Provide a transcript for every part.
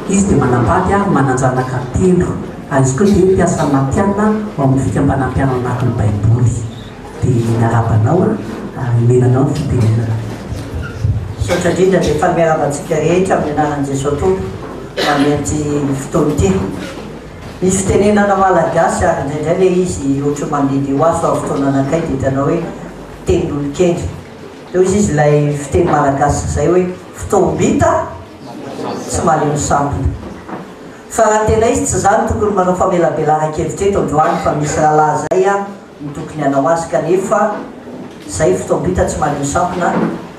izy dia manambady mananjanaka telo ary izy koa dia mpiasa matianina ho amin'ny fikambanam-pianana anaty ny baiboly dia miarabanao menanao ny fitenenana. Sotra indrindra dia efa miarabantsika rehetra amin'ny anaran'i Jesosy Tompo manenty fotoana ity. Misy fitenenana malagasy ary indraindray le izy ohatra mandidy ho azy fa fotoana anakay dia hitanao hoe tenin'olon-kely. Teo izy ilay fiteny malagasy izay hoe fitombita tsy malemy sampona. Fa raha tena izy tsy zany tokony manao famelabelana kevitra eto androany fa misy rahalahy zay ny tokony hanao azy kanefa zay fitombita tsy malemy sampona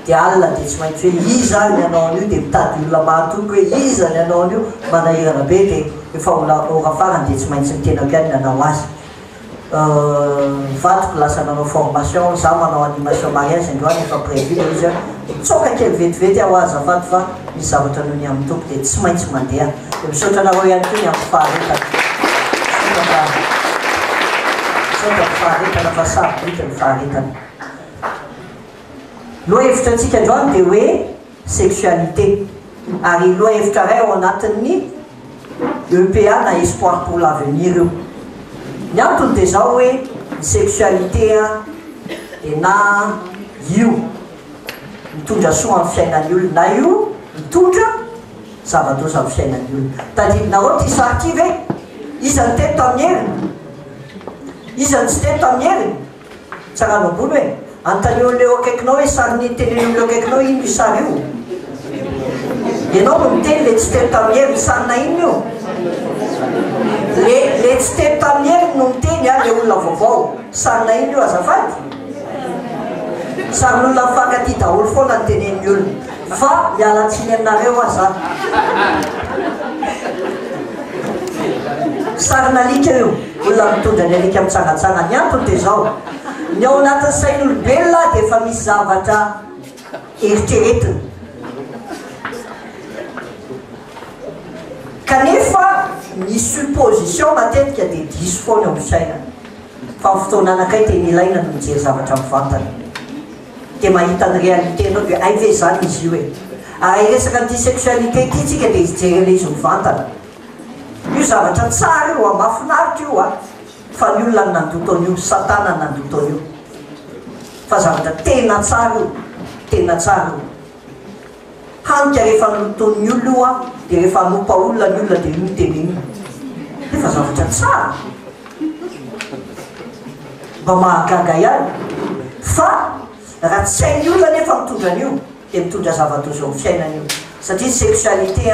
dia alina dia tsy maintsy hoe iza ny hanao an'io dia mitady olona mahatoky hoe iza ny hanao an'io manahirana be dia efa ora farany dia tsy maintsy mitena piany ny hanao azy. Vadiko lasa nanao formation za manao animation mariage androany efa prévu dia izy tsoka kely vetivety aho azafady fa misy zavatra noho ny amin'ny tompo dia tsy maintsy mandeha dia misaotra anareo ihany koa ny amin'ny faharetana misaotra faharetana fa sarobidy ny faharetana. Lohahevitra antsika androany dia hoe sexualité ary lohahevitra ray ao anatin'ny EPA na espoir pour l'avenir io. Ny antony dia zao hoe ny sexualité dia na io mitondra soa amin'ny fiainan'ny olona na io mitondra zava-doza amin'ny fiainan'ny olona. Tadidinareo ty sary ty ve iza ny teny tamin'ny heriny iza ny tsy teny tamin'ny heriny tsara nambolo hoe antaneo leo akaikinao hoe sary ny teneneo leo akaikinao ino io sary io ianao no miteny le tsy teny tamin'ny heriny sarina ino io le tsy teny tamin'ny heriny no miteny le olona vaovao sarina ino io azafady sarin'olona mifankaty daholo foana ny tenen'ny olona fa mialatsiny aminareo aza sarina alika io olona mitondra ny alika mitsangatsanga. Ny antony dia zao ny ao anatin'ny sain'olombelona dia efa misy zavatra eritreretina kanefa ny supposition matetika dia diso foana eo amin'ny saina fa amin'ny fotoana anakay dia nilaina no mijery zavatra mivantana dia mahita ny réalité anao dia ay ve zany izy io e ary resaka ny sexualité ty tsika dia ijery le izy mivantana io zavatra tsara io mahafinaritra io fa ny olona nandoto an'io satana nandoto an'io fa zavatra tena tsara io tena tsara io hanika rehefa noton'ny olona io dia rehefa hanompa olona ny olona dia io tenenina nefa zavatra tsara mba mahagaga ihany fa raha tsy hain'ny olona nefa mitondra an'io dia mitondra zava-doza amin'ny fiainan'io satria sexualité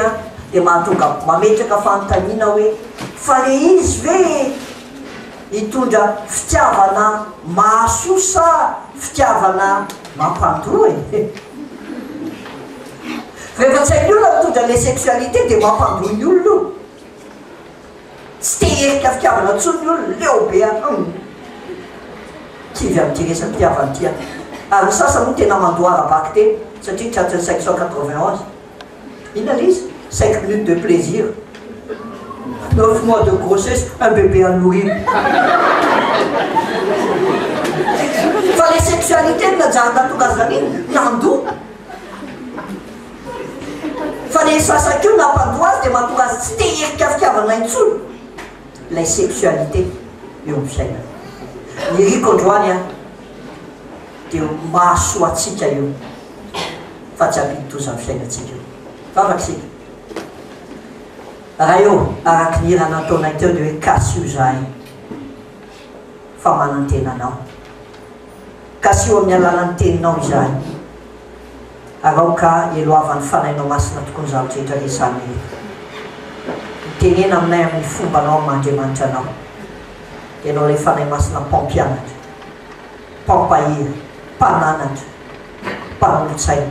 dia mahatonga mametraka fanontaniana hoe fa le izy ve hitondra fitiavana mahasoa sa fitiavana mampandroa e rehefa tsy hain'ny olona mitondra le sexualité dia mampandroa ny olona tsy teherika fitiavana tsony ny olona leo be kivy amin'ity resa fitiavana ty ary ny sasa moa tena mandoa arabaky teny satria tratry 591 inona le izy 5 minutes de plaisir 9 mois de grossesse un bébé à nourrir fa le sexualité najarandatongazy nandoa fa le sasak'io nampandoa azy dia mahatonga azy tsy teherika fitiavana intsony la sexualité eo amin'ny fiainana. Ny riko androany dia mahasoa atsika io fa tsy ampidi-toza amin'ny fiainatsika io vavaksika raha eo araky ny irana ataonay teo dia hoe kasy io zahay fa manantenanao kasy io amin'ny alalan'ny teninao izahay araoka eloavan'ny fanainao masina tokony zavatra rehetra resany tenena aminay amin'ny fombanao mandriamanitra anao ianao le fanay masina mpampianatra mpampahiry mpananatra mpanolotsaina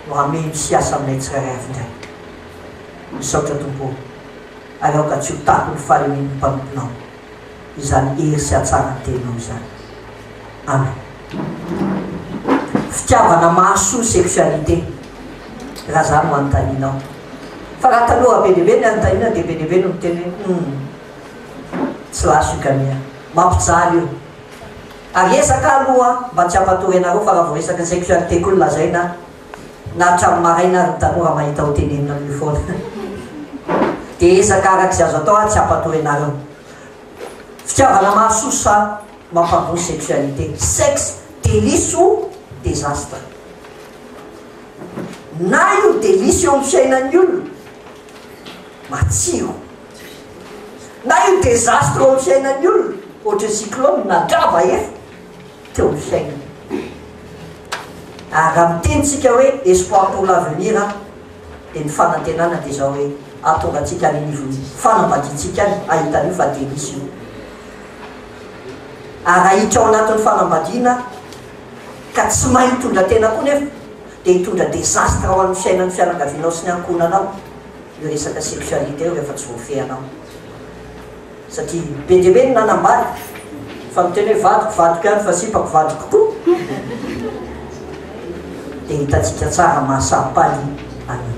no hameno siasa aminay tsirairay avindray misaotra tompo ary aoka tsy ho tako ny fahalemeny mpanomponao izany hery sy atsara ny teninao izany amen. Fitiavana mahasoa sexualité raha zany ho anontanianao fa raha taloha be dehibe ny anontaniana dia be dehibe no miteny tsy laso ikamia mampijaly io ary esaka aloha mba tsy hampatory anareo fa raha vo resaka sexualité koa no lazaina na hatramin'ny maraina ary tanora mahita ho tenenina amin'ny foana dia ezaka arak'izay azo atao tsy hampatoy ianareo fitiavana mahasosa mampandroy sexualité sexe délice ou désastre na io délice eo amin'ny fiainan'ny olona matsiro na io désastre eo amin'ny fiainan'ny olona ohatra cyclone na drava efa teo amin'ny fiainana ary amitentsika hoe espoir pour l'avenir dia ny fanantenana dia zao hoe atongatsika any anivony fanambadiantsika any ahitan'io fa délice io ary ahitra ao anatin'ny fanambadiana ka tsy mahay hitondra tena koa nefa dia hitondra désastre ao amin'ny fiainan'ny fianakavianao sy ny ankonanao io resaka sexualité io rehefa tsy voafehanao satria be dia be ny nanambady fa miteny hoe vadiko any fa sipako vadiko koa dia hitatsika tsara mahasapaly any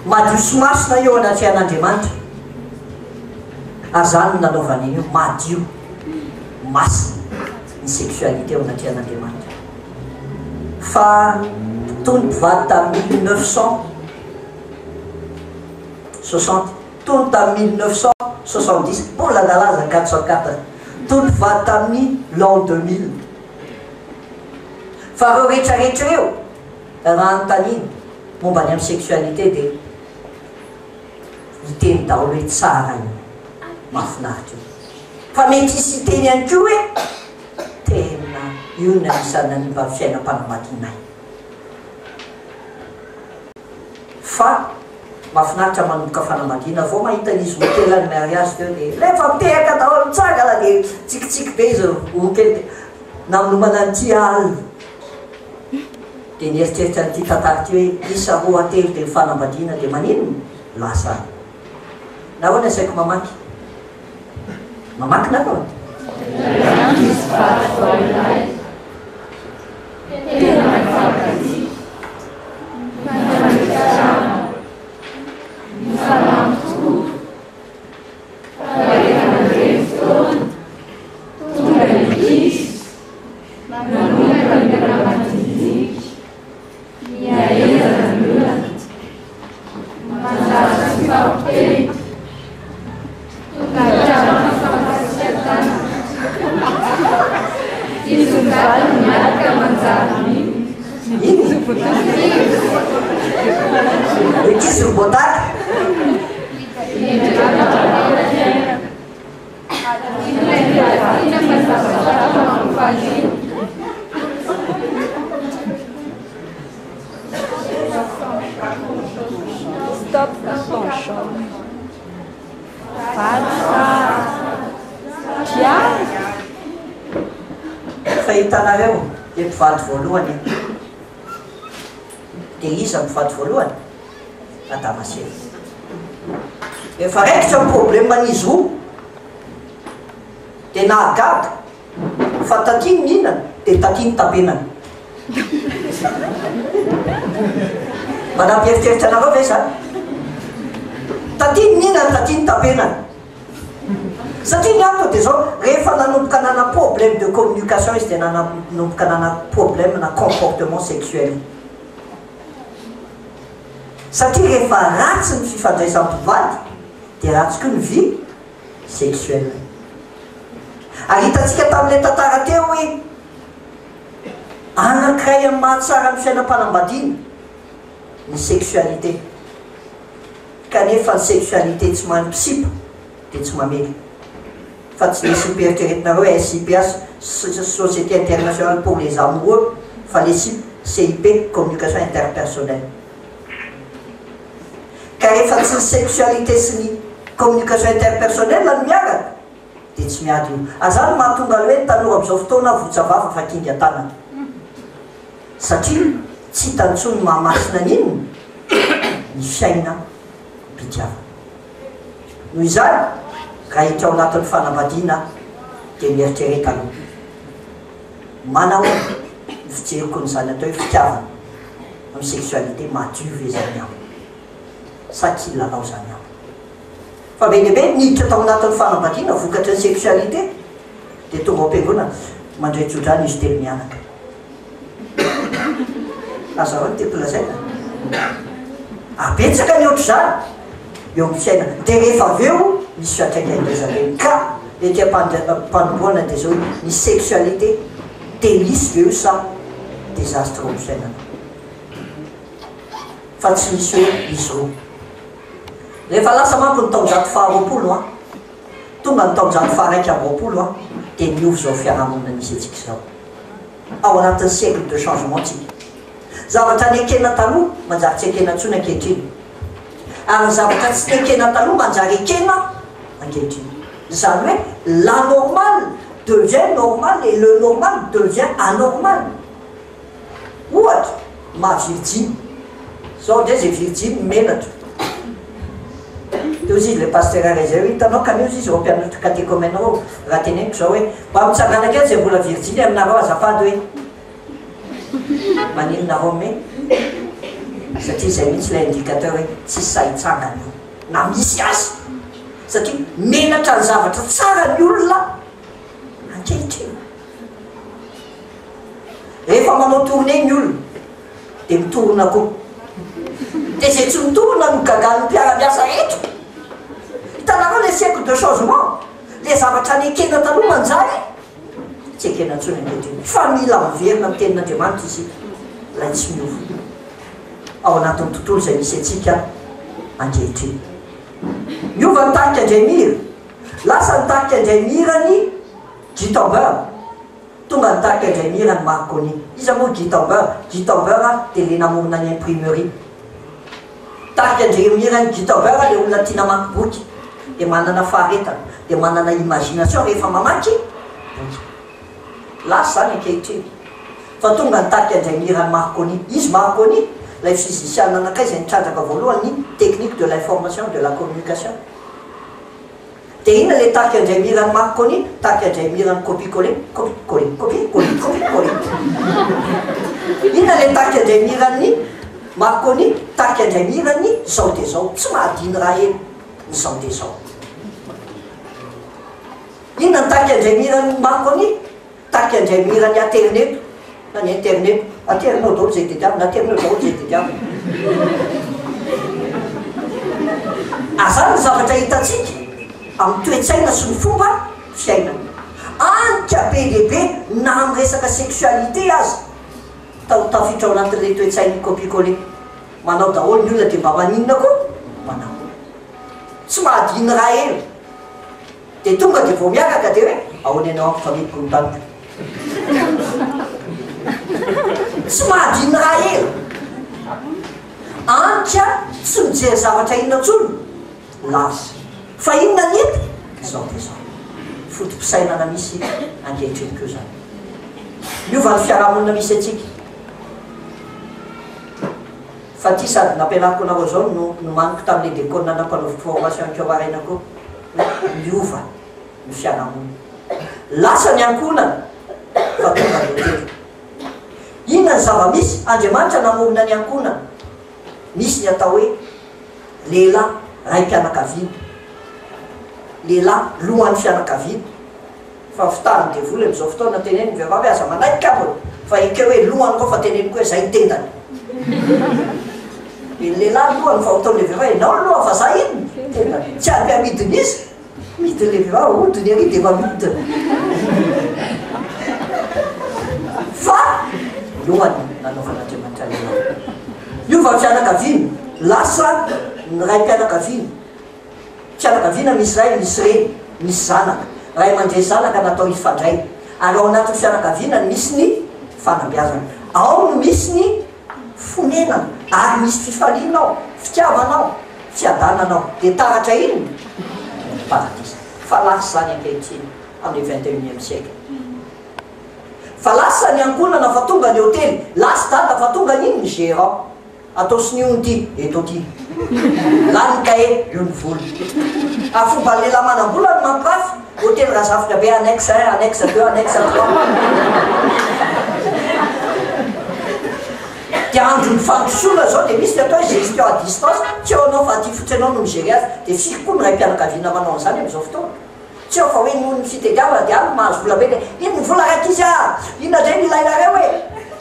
madio sy masina eo anaty an'Andriamanitra ary zany ny nanaovan'iny io madio masina ny sexualité eo anaty an'Andriamanitra fa tony mpivady tamin'ny 1960 tony tamin'ny 1970 mbola nalaza 404 tony mpivady tamin'ny l'an 2000 fa reo rehetrarehetra eo raha nytaniny momba ny amin'ny sexualité dia hiteny daholo hoe tsara io mahafinaritra io fa mety isy hiteny ihany koa hoe tena io ny anisan'ny mba fiainam-panambadianay fa mahafinaritra manomboka fanambadiana vao mahita n'izy hotelany mariage teo dia lefa mitehaka daholo mitsanga la dia tsikitsiky be izy okely namonomana nyty alina dia nieritreritra nyity tantara ty hoe isa roa atelo dia fanambadiana dia manino lasa na hoana asaiko mamaky na koa fahitanareo dia mpivady voalohany dia iza mpivady voalohany Adamaseva efa raikitra ny probleman'izy roa dia nahagaga fa tatiny mihinana dia tatiny tapenana manampieritreritra anareo ve zany tatiny mihinana tatiny tapenana satria ny antony dia zao rehefa nanomboka nana problème de communication izy dia nanomboka nana problème na comportement sexuel satria rehefa ratsy ny fifandraisam-pivady dia ratsy koa ny vie sexuelle ary hitatsika tamin'ilay tantara teo hoe anankiray amin'ny mahatsara ny fiainam-panambadiana ny sexualité kanefa ny sexualité tsy mamisipa dia tsy mamely fa tsy les SIP eritreretinareo hoe SIPS Société Internationale pour les Amoureux fa les SIP CIP Communication Interpersonnelle ka rehefa tsy ny sexualité sy ny communication interpersonnelle ny miaraka dia tsy miady io azany mahatonga hoe ny tanora amin'izao fotoana votsavava fa kinga tanana satria tsy hitantsony mahamasina n'inona ny fiaina mpitiavana noho izany raha hitra ao anatin'ny fanambadiana dia mieritrereta aloha manao ny fijeriko nyzany atao hoe fitiavana amin'ny sexualité madio ve zany ao sa tsy lalao zany ao fa be dehibe niditra tao anatin'ny fanambadiana vokatra ny sexualité dia tonga ao am-piangonana mandrehitry odrany izy telo mianaka azahoany teko lazaina abetsaka ny oatra zany eo amin'ny fiaina dia rehefa avy eo misy fiatraikain'izareny ka ety am-panomboana dia zao ny sexualité délice ve io sa désastre eo amin'ny fiainana fa tsy misy hoe izy roa rehefa lasa manko ny taonjato faharoapolo a tonga ny taonjato faharaiky amroapolo a dia miovy zao fiarahamonina misy atsika zao ao anatin'ny siècle de changement tsika zavatra ny ekena taloha manjary tsy ekena ntsony ankehitriny ary ny zavatra tsy ekena taloha manjary ekena ankehitriny zany hoe la normale devient normal et le normal devient anormal ohatra mahavirjiny zao ndray zay virjiny menatra teo izy le pasteur zay hoe hitanao kanio izy ao mpianatra catéchoménao raha teneniko zao hoe mba mitsangana kely zay mbola virjiny aminareo azafady hoe maninonareo me satria zay mihitsy la indicateur hoe tsy sahitsangana io na misy azy satria menatra ny zavatra tsara ny olona ankehitriny rehefa manao tourné ny olona dia mitorona koa dia zay tsy mitorona no gagan'ny mpiara-miasa eto hitanareo le siècle de changement le zavatra ny ekena taloha manjary tsy ekena ntsony ankehitriny fa mila miverina amin'ny tenin'Andriamanitra izy lay tsy miova ao anatin'ny tontolo zay misy atsika ankehitriny miova nitarika indray mira lasa nitarika indray mirany Gutenberg tonga nitarika indray mirany Marconi izy moa Gutenberg dia le namorona ny imprimerie tarika indray mirany Gutenberg le olona tia namaky boky dia manana faharetana dia manana imagination rehefa mamaky boky lasa zany ankehitriny fa tonga nitarika indray mirany Marconi izy Marconi lay physicien anakay zay nitrandraka voalohany ny technique de l'information de la communication dia ina le tarika indray mirany Marconi tarika indray mirany copier-coller ina le tarika indray mirany Marconi tarika indray mirany zao dia zao tsy mahadiny raha eny ny zao dia zao ina ny tarika indray mirany Marconi tarika indray mirany internet na ny internet aterinao daholo zay tediavy na aterinao daholo zay tediavy azany ny zavatra hitatsika amin'ny toetsaina sy ny fomba fiainana antika be lehibe na amin'ny resaka sexualité azy tafiditra ao anatin'le toetsainy copier-coller manao daholo ny olona dia mba maninona koa manao tsy mahadiny raha elo dia tonga dia vao miakaka dia hoe ahoana ianao ampifamidiko ny tanitra tsy mahadiny raha elo antika tsy mijery zavatra inona ntsony lasa fa inona ny ety zao dia zao fotom-pisainana misy ankehitriny keo zany miova ny fiarahamonina misy atsika fa ty sady nampianariko anareo zao no maniko tamin'le décole nanapanaoviko formation keo araina koa miova ny fiarahamonina lasa ny ankonana fa tonga ny hotely inona ny zava-misy Andriamanitra namorona ny ankonana misy ny atao hoe lehilahy ray mpianakaviana lehilahy lohan'ny fianakaviana fa fitahany devoly am'izao fotoana teneny ny vehivavy aza manaiky kabony fa ekeo hoe lohany koa fa teneny koa hoe zay tendany de lehilahy lohany fa ataon'le vehivavy enao loha fa za iny tendany tsy ampy amidiny izy midiny le vehivavy odiny ary dia mamidiny fa lohany nanaovan'Andriamanitra lehilahy miova ny fianakaviana lasa ny ray mpianakaviana fianakaviana misy ray misy reny misy zanaka ray mandray zanaka natao hifandray ary ao anatin'ny fianakaviana misy ny fanabeazana ao no misy ny fonenana ary misy fifalianao fitiavanao fiadananao dia taratra iny paradisa fa lasa zany ankehitriny amin'ny 21e siècle fa lasa ny ankonana fa tonga ny hôtely lasa data fa tonga nyiny ny gérant atao siniony ty eto ty lany kae io ny voly afomba lehilahy manam-bola ny mampirafy hôtely raha zafitra be annexe 1 annexe 2 annexe 3 dia andro ny fandrosoana zao dia misy atao gestion à distance tsy eo anao fa aty fotsy anao no migery azy dia fiky koa ny ray mpianakaviana manao an'izany am'izao fotoana tsy eo fa hoe noho ny fitediavana dia any mahazo vola be le iny ny vola raiky izy a inona zay ny ilainareo hoe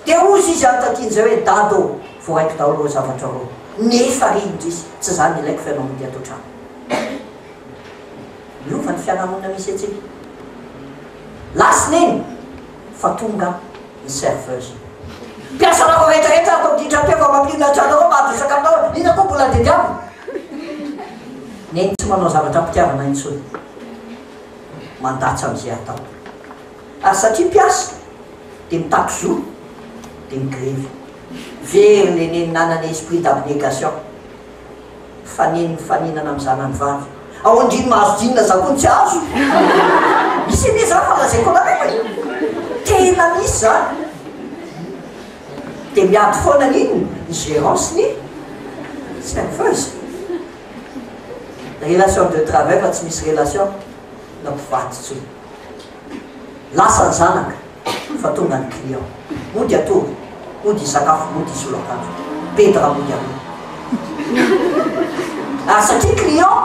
dia ozy izy antatiny zay hoe dado voaraiko daholo ro zavatra ro nefa rindra izy tsy zany ilaiko fianamody ato-trano miova ny fiarahamonina misy atsika lasiny eny fa tonga ny serveuse mpiasa nako rehetrarehetra atao dindra-peo fa mampirina trano ao mahavisaka aminao ina koa mbola dediavo neny tsy manao zavatra mpitiavana intsony mandatsy am'izay atao ary satria mpiasa dia mitako zo dia migrevy very leneny nanana esprit d'abnégation faninana am'zanany vavy ao andriny mahazo dinina za koa ny tsy azo misy ene za fa lazaiko anareo tena misy zany dia miady foana n'iny ny gérance ny serveuse relation de travail fa tsy misy relation na mpivady tsoy lasa ny zanaka fa tonga ny client mody atory mody isakafo mody isolakazo bedra mody aloha ary satria client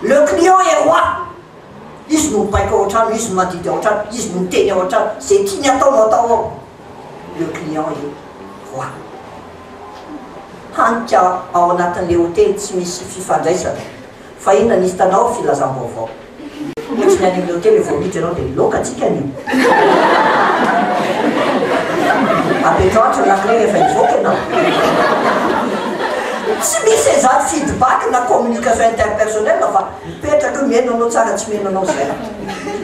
le client est roi izy no mipaika ao an-trano izy no mandidy ao an-trano izy no miteny ao an-trano zay tiany atao no atao ao le client est roi hanika ao anatin'le hôtely tsy misy fifandraisana fa inona nisy tanao filazam-baovao ohatsy ny any amin'ny hôtely vao miditra anao dia loka atsika anio apetraoatra lakle rehefa ivoaka ianao tsy misy ezaty feedback na communication interpersonnelle fa mipetraka mihaino anao tsara tsy mihaino anao zay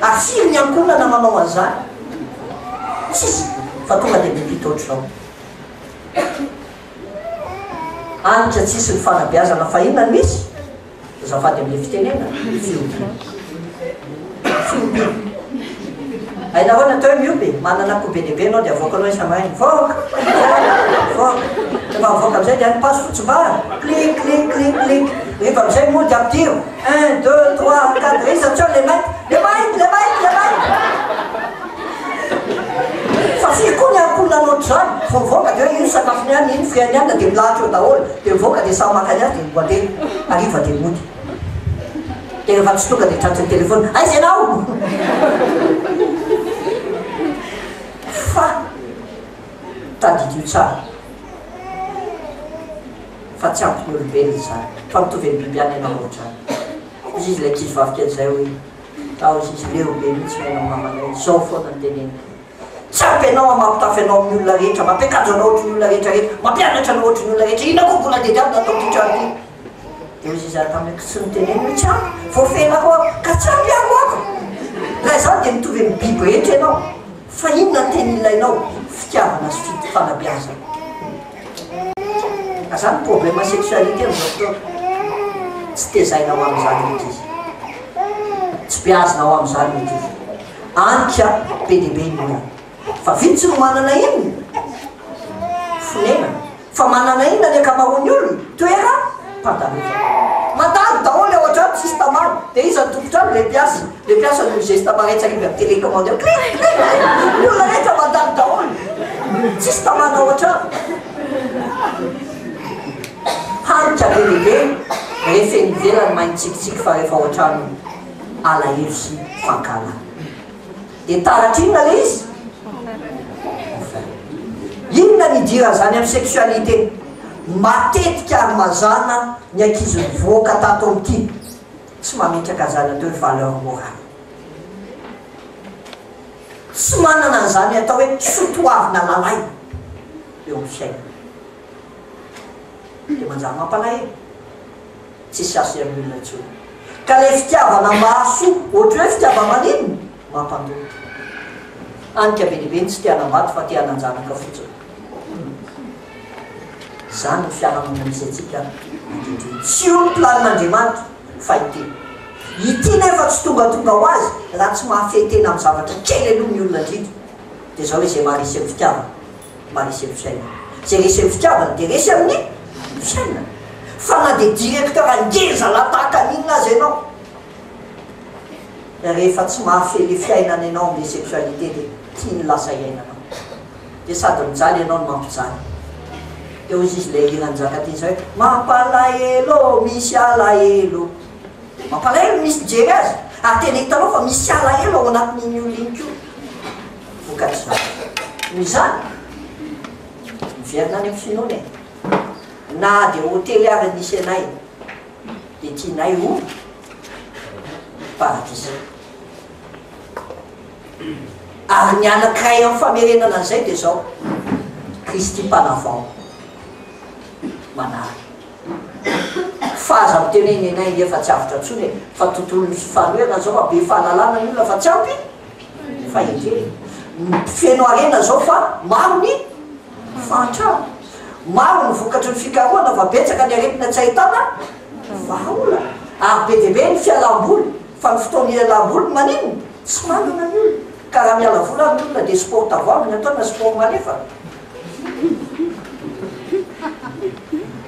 ary firy ny ankonana manao an'izany tsisy fa tonga dia mipita ohatr'izao anitra tsisy ny fanabeazana fa inona ny misy zafady amin'le fitenena fioby ainareo natao hoe mioby manana akoho be dehibe anao dia avoaka anao isamainy voaka rehefa avoaka am'izay dia any paso fotsimbara clic clic clic clic rehefa am'izay mody amtiro 1 2 3 4 iza tsao le mainty fa firy koa ny ankonanao zany fa mivoaka dia hoe ino sakafony any iny friany any dia milahatra eo daholo dia mivoaka dia samy makany azy dia miboately ariva dia mody dia rehefa tsy tonga dia tratrany telefony aiza ianao fa tadidio tsara fa tsy ampy ny olombelona zany fa mitovy ny biby any ianao ohatrany izy izy ilay kizy vavikely zay hoe tao izy izy leo be mihitsy mainao mamanay zao foana ny teneny tsy ampy anao mampitafy anao amin'ny olona rehetra mampiakajo anao ohatry ny olona rehetrarehetra mampianatra anao ohatry ny olona rehetra ina koa mbola dediady natao titrany dia izy izy atamiko tsy niteneny hoe tsy ampy voafenako ka tsy ampy ako ako raha zany dia mitovy amin'ny biby rehetra ianao fa inona ny teny ilainao fitiavana sy fanabeazana azany problème sexualité am'izao fotoana tsy tezainao am'izany mety izy tsy beazinao am'izany mety izy anika be dehibe iny fa vitsy no manana iny fonena fa manana inona ny ankamaroany olona toera pandareva mandalo daholo ao an-trano tsisy tamany dia iza ny tompotrano le mpiasa no geste maretsa ivy amin'ny télécommande ao clic ny olona rehetra mandalo daholo tsisy tamany ao an-trano hanitra be lehibe rehefa nivelany mainitsikitsiky fa rehefa ao an-trano alahelo sy fankala dia taratra inona le izy inona nidira zany amin'ny sexualité matetika ary mazana ny ankizy mivoaka tato am'ity tsy mametraka zany atao hoe valeur morale tsy manana an'izany atao hoe sotoavina lalay eo amin'ny fiaina dia manjary mampalahelo tsisy asy amin'ny olona intsony ka le fitiavana mahasoa ohatra hoe fitiava-manino mampandoto anika be dehibe ny tsy tianambato fa tiananjanaka fotsiny zany ny fiarahamonina misy atsika andrindriny tsy olo planin'Andriamanitra fa ity nefa tsy tongatonga ho azy raha tsy mahafetena amin'ny zavatra kely aloha ny olona indrindra dia zao hoe zay maharesy amin'ny fitiavana maharesy amin'ny fiainana zay resy amin'ny fitiavana dia resy amin'ny fiainana fa na dia directeur angeza lataka n'inona azy ianao rehefa tsy mahafele fiainana ianao amin'ny sexualité dia tiany lasa iainanao dia sady mijaly ianao no mampijaly eo izy le hiranjaka ty zay mampalahelo misy alahelo mampalahelo misy jery azy ary tena hitanao fa misy alahelo ao anatin'iny olo iny ko vokatr'izany noho izany miverina any amin'ny finoana na dia hôtely ary nisy anay dia tianay ho paradisa. Ary ny anankiray amin'ny famerenana an'izay dia zao Kristy mpanavao manary. Faza miteneny anay efa tsy avitra ntsony fa tontolo misy fanoerana zao fa be fahalalana ny olona fa tsy ampy fahiteny. Feno arena zao fa maro ny fantrano, maro ny vokatry ny fikarohana fa betsaka ny aretina tsy ahitana vahaola. Ary be dia be ny fialam-boly fa ny fotoana ialam-boly manino tsy manana ny olona. Ka raha miala vola ny olona dia sport avoaviny ataona sport malefaka.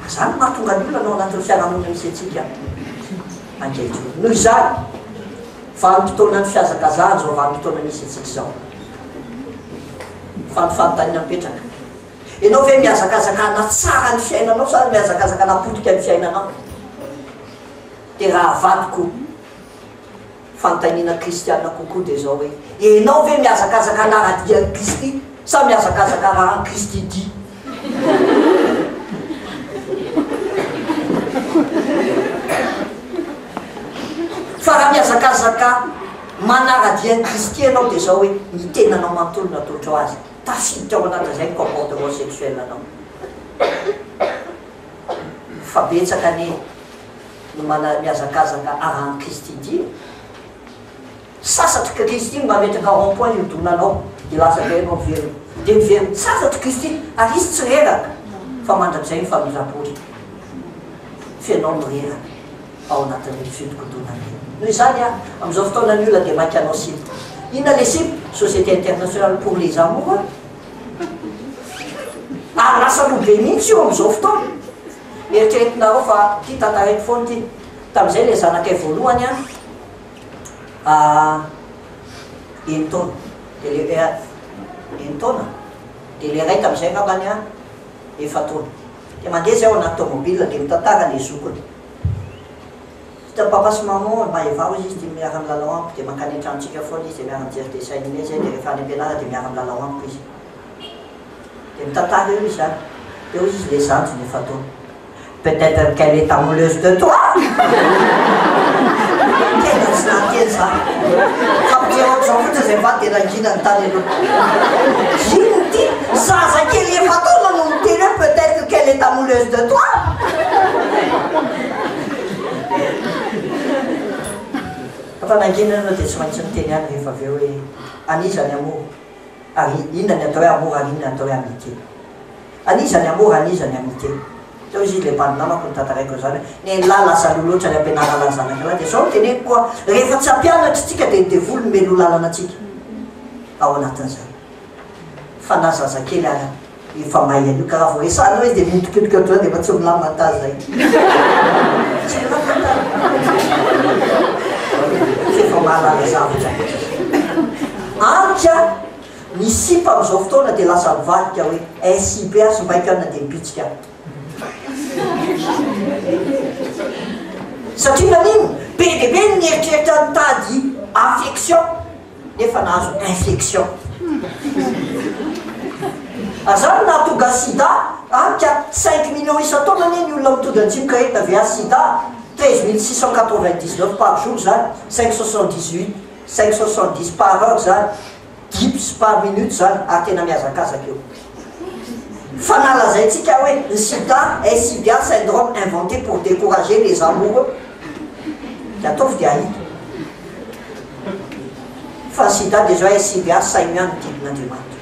Zany mahatonga ny olona anao anatin'ny fiarahamonina misy antsika ankehitriny. Noho izany vanim-potoana ny fihazakazahana zao vanim-potoana misy antsika zao fanofanontanina mipetraka. Ianao ve mihazakazakana tsara ny fiainanao sa mihazakazakana potika ny fiainanao? Dia raha avadiko fanontaniana kristiana kokoa dia zao hoe ianao ve mihazakazakana aradian'ny Kristy sa mihazakazaka raha ny Kristy dia? Fa raha mihazakazaka manaradian'ny Kristy ianao dia zao hoe ny tenanao manontolo natolotra ho azy tafiditra ao anatin'izay ny comportement sexuel anao. Fa betsaka ny mihazakazaka arahan'ny Kristy dia sasatry Kristy mametraka rond-point iodonanao dia lasa be ianao velona dia mivelona sasatry Kristy ary izy tsy reraka fa mandrak'izay ny famirapory fianao mireraka ao anatin'ny fitokodonana. Noho izany amin'izao fotoana ny olona dia mainky anao SIP. Inona le SIP? Société internationale pour les amours. Ary lasa lobe mihitsy io amin'izao fotoana. Eritreretinareo fa ty tantaraiky foana ty tamin'izay le zanakay voalohany eny taona dia le eny taona dia le ray tamin'izay ngambany efa taona dia mandeha zay ao anaty tomobile dia mitantara le zokony. Papa sy maman mahevao izy dia miara milalao amiko dia mankany an-tranontsika foana izy dia miara mijery dessin animé zay dia rehefa any am-pianarana dia miara milalao amiko izy dia mitantara eo izy zany dia hoy izy le zanjony efa taona. Peut-être qu'elle est amoureuse de toi. Tena tsy nanteny zany fampiarako zao fotsy zay va dia nangina ny tany aloha. Ino ty zazakely efa taona no miteny hoe peut-être qu'elle est amoureuse de toi. Fa nangina anao dia tsy maintsy miteny any rehefa avy eo hoe anizany amour ary inona ny atao hoe amour ary inona ny atao hoe amitié. Anizany amour anizany amitié. Teo izy le mpaninamako ny tantaraiko zany ny lahy lasa loloatra ny ampianarana ny zanaka lahy dia zao teneko koa rehefa tsy ampianatra tsika dia devoly melo lalana atsika ao anatin'izany. Fa na zazakely ary efa mahay an'io karaha vao resanao izy dia mitokitika toa dia efa tsy milamata zay. Efa mahalala zavatra anka ny sipa amin'izao fotoana dia lasa mivadika hoe SIPA sy mbaiko ana dia mipitsika. Satria nanino be dia be ny eritreritra nitady affection nefa nahazo infection. Azany nahatonga sida anka 5 millions isan-taona anie ny olona mitondra antsimoka retina VIH sida 13 699 par jour zany 570 par heure zany 10 par minute zany ary tena mihazakazaka eo. Fa nalazaintsika hoe ny sida SIDA syndrome inventé pour décourager les amoureux dia ataovy dia ahita fa sida dia zao SIDA saimiany didin'Andriamanitra.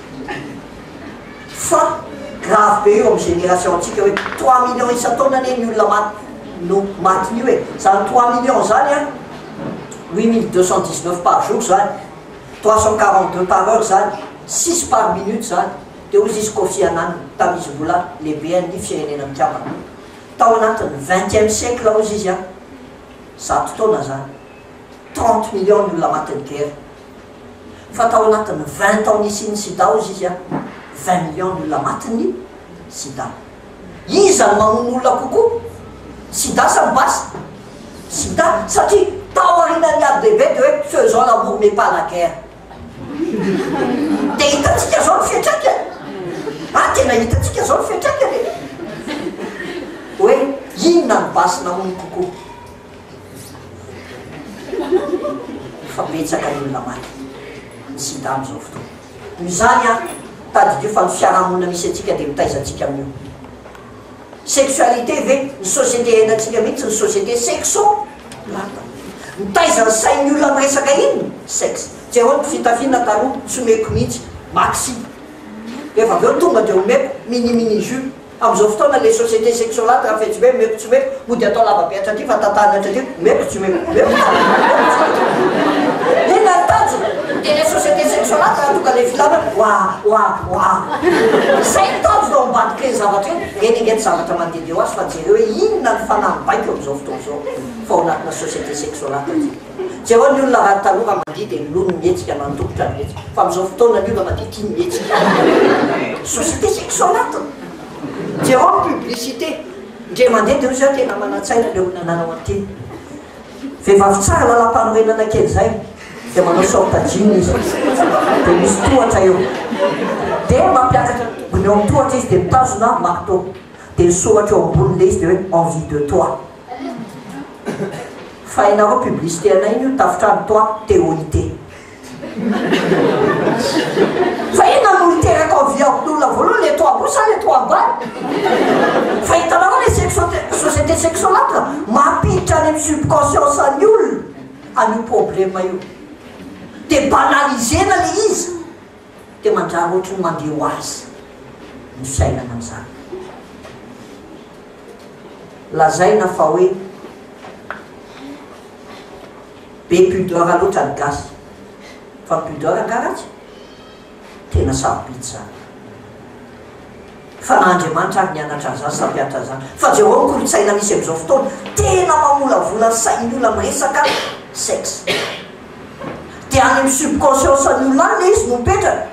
Fa grave be eo amin'ny génération antsika hoe 3 millions isan-taona anie ny olona maty no matiny io hoe zany 3 millions zany 8219 par jour zany 342 par heure zany 6 par minute zany dia hozy izy Kofi Annan tamin'izy mbola lehibe ny firenena mitiavana tao anatin'ny 20e siècle hozy izy zato taona zany 30 millions ny olona matiny guerre. Fa tao anatin'ny 20 ans nisy ny sida hozy izy 20 millions ny olona matiny sida. Iza ny mamono olona kokoa sida sa mibasy sida satria tao arinany ady lehibe dia hoe faisons l'amour mais pas la guerre. Dia hitantsika zao ny fiantraikany tena hitantsika zao ny fiantraikany hoe inona ny basina mony kokoa fabetsaka ny olona maty misida am'izao fotoana izany a tadidio fa ny fiarahamonina misy atsika dia mitaizatsika amin'io sexualité ve ny société hainatsika mihitsy ny société sexolata mitaiza ny sain'ny olona miresaka iny sexe tsy ahoa fitafina taloha tsy omeko mihitsy maxi efa aveo tonga de omeko minimini jus am'izao fotoana le société sexolate raha fetsy be meko tsy meko mody atao lavabeatra aty fa tatanatra aty meko tsy meko ina tanjo de le société sexolate raha tonga le filana oa zay tanjo dao ambadika ny zavatra eny reny ngety zavatra mandedeo azy fa jereo hoe inona ny fanambaiko am'izao fotoana zao fa ao anatina société sexolate aty tsy ahoa ny olona raha taloha mandia de lono mihetsika nantokotra ny mihetsika fa am'izao fotoana ny olona mandia tia mihetsika société sexolate tsy ahoa publicité ndre mandeha de io zay tena manatsaina le olona nanao aty vehivavy tsara lalam-panorenana kely zay de manao sortajiny izy de misy tohatra eo de mampiakatra bony eo amin'ny tohatra izy de mitazona marteau de misoratra eo ambonile izy de hoe envie de toi fa hainareo publicité anay iny io tafitrano toi théorité fa ina no iteraka envie amin'olona voalohany le toi bosa le toi ambany fa hitanareo le société sexolate mampiditra any amin'ny subconscience any olona an'io problème io de banalisena le izy de manjary ohatry ny mandeha ho azy ny fiainana am'izany lazaina fa hoe be pudeur loatra ny gasy fa pudeur angaratsy tena sarobidy zany fa n'andriamanitra ary nianatra zany sampiatra zany fa jereo ny kolotsaina misy am'izao fotoana tena mamolavola ny sain'ny olona miresaka sexe de any amin'ny subconscience ny olona any le izy no mipetraka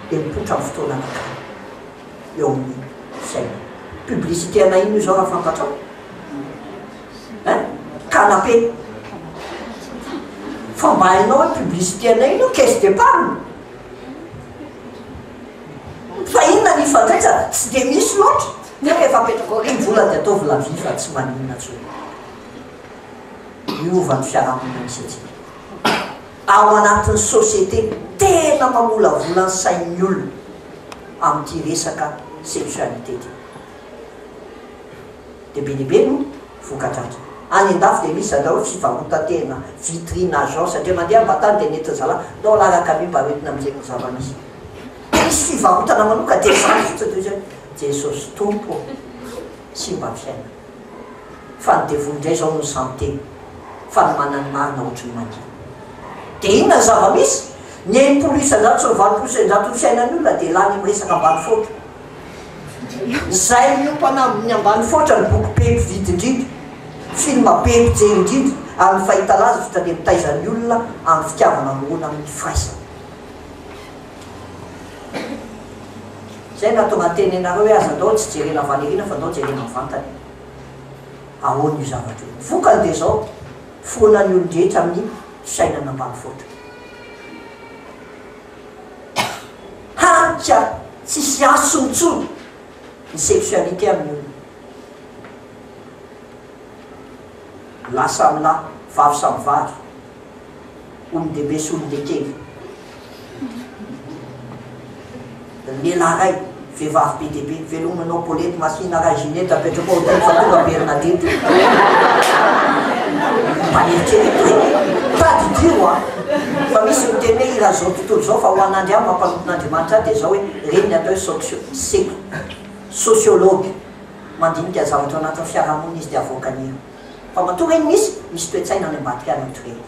de mipotra amin'ny fotoana anakany eo amin'ny saina publicité ana ino io zao raha fantatrao canapé fa mba hainao hoe publicité ana ino caisse d'épargne fa inona ny fandraisa tsy de misy loatra fa rehefa apetraka reny vola de atao volavy fa tsy maninona tsy hoe miovany fiarahamonina misy atsika ao anatin'ny société tena mamolavola ny sain'ny olona amin'ity resaka sexualité ty de be lehibe no vokatratra any andafy de misy zao fivarotatena vitrine agence satria mandeha mbatany de nety zala nao laraka mi mba hoentina amizegny zava-misy misy fivarotana manoka de zany fotsy zay jesosy tompo sy mba fiaina fa ny devondray zao no santé fa ny manany marina ohatry ny mandia de inona ny zava-misy ny enimpolo isanjato sy valopolo isanjato ny fiainany olona de lany miresaka ambany fotra zay miompana amin'ny ambany fotra ny boky pepy vidy indrindra film pepy jery indrindra amin'ny fahitalazy vita de mitaizan'ny olona amin'ny fitiavana nohona amin'ny firaisana zay natonga teny anareo hoe aza andao tsy jerena valerina fa andao jerena mivantany ahoan'io zavatra io vokany de zao fonany olon-drehetra amin'ny fiainana ambany fotra hanitra tsisy asontsony ny sexualité amin'ny olona lahy samy lahy vavy samy vavy olon-dehibe sy olon-dekely lehilahy ray vehivavy be dehibe velominao polety masina raha ginety apetraka ao teny fa tonga berina dety mba eritrereto tadidio a fa misy miteny hoe iraha zao tontolo zao fa ho an'andry a mampanoton'andriamanitra de zao hoe reny atao hoe sociologue mandinika zavatra anatin'ny fiarahamonina izy de avoakan'io fa matonga eny misy toetsaina any ambadika any ohatry hoe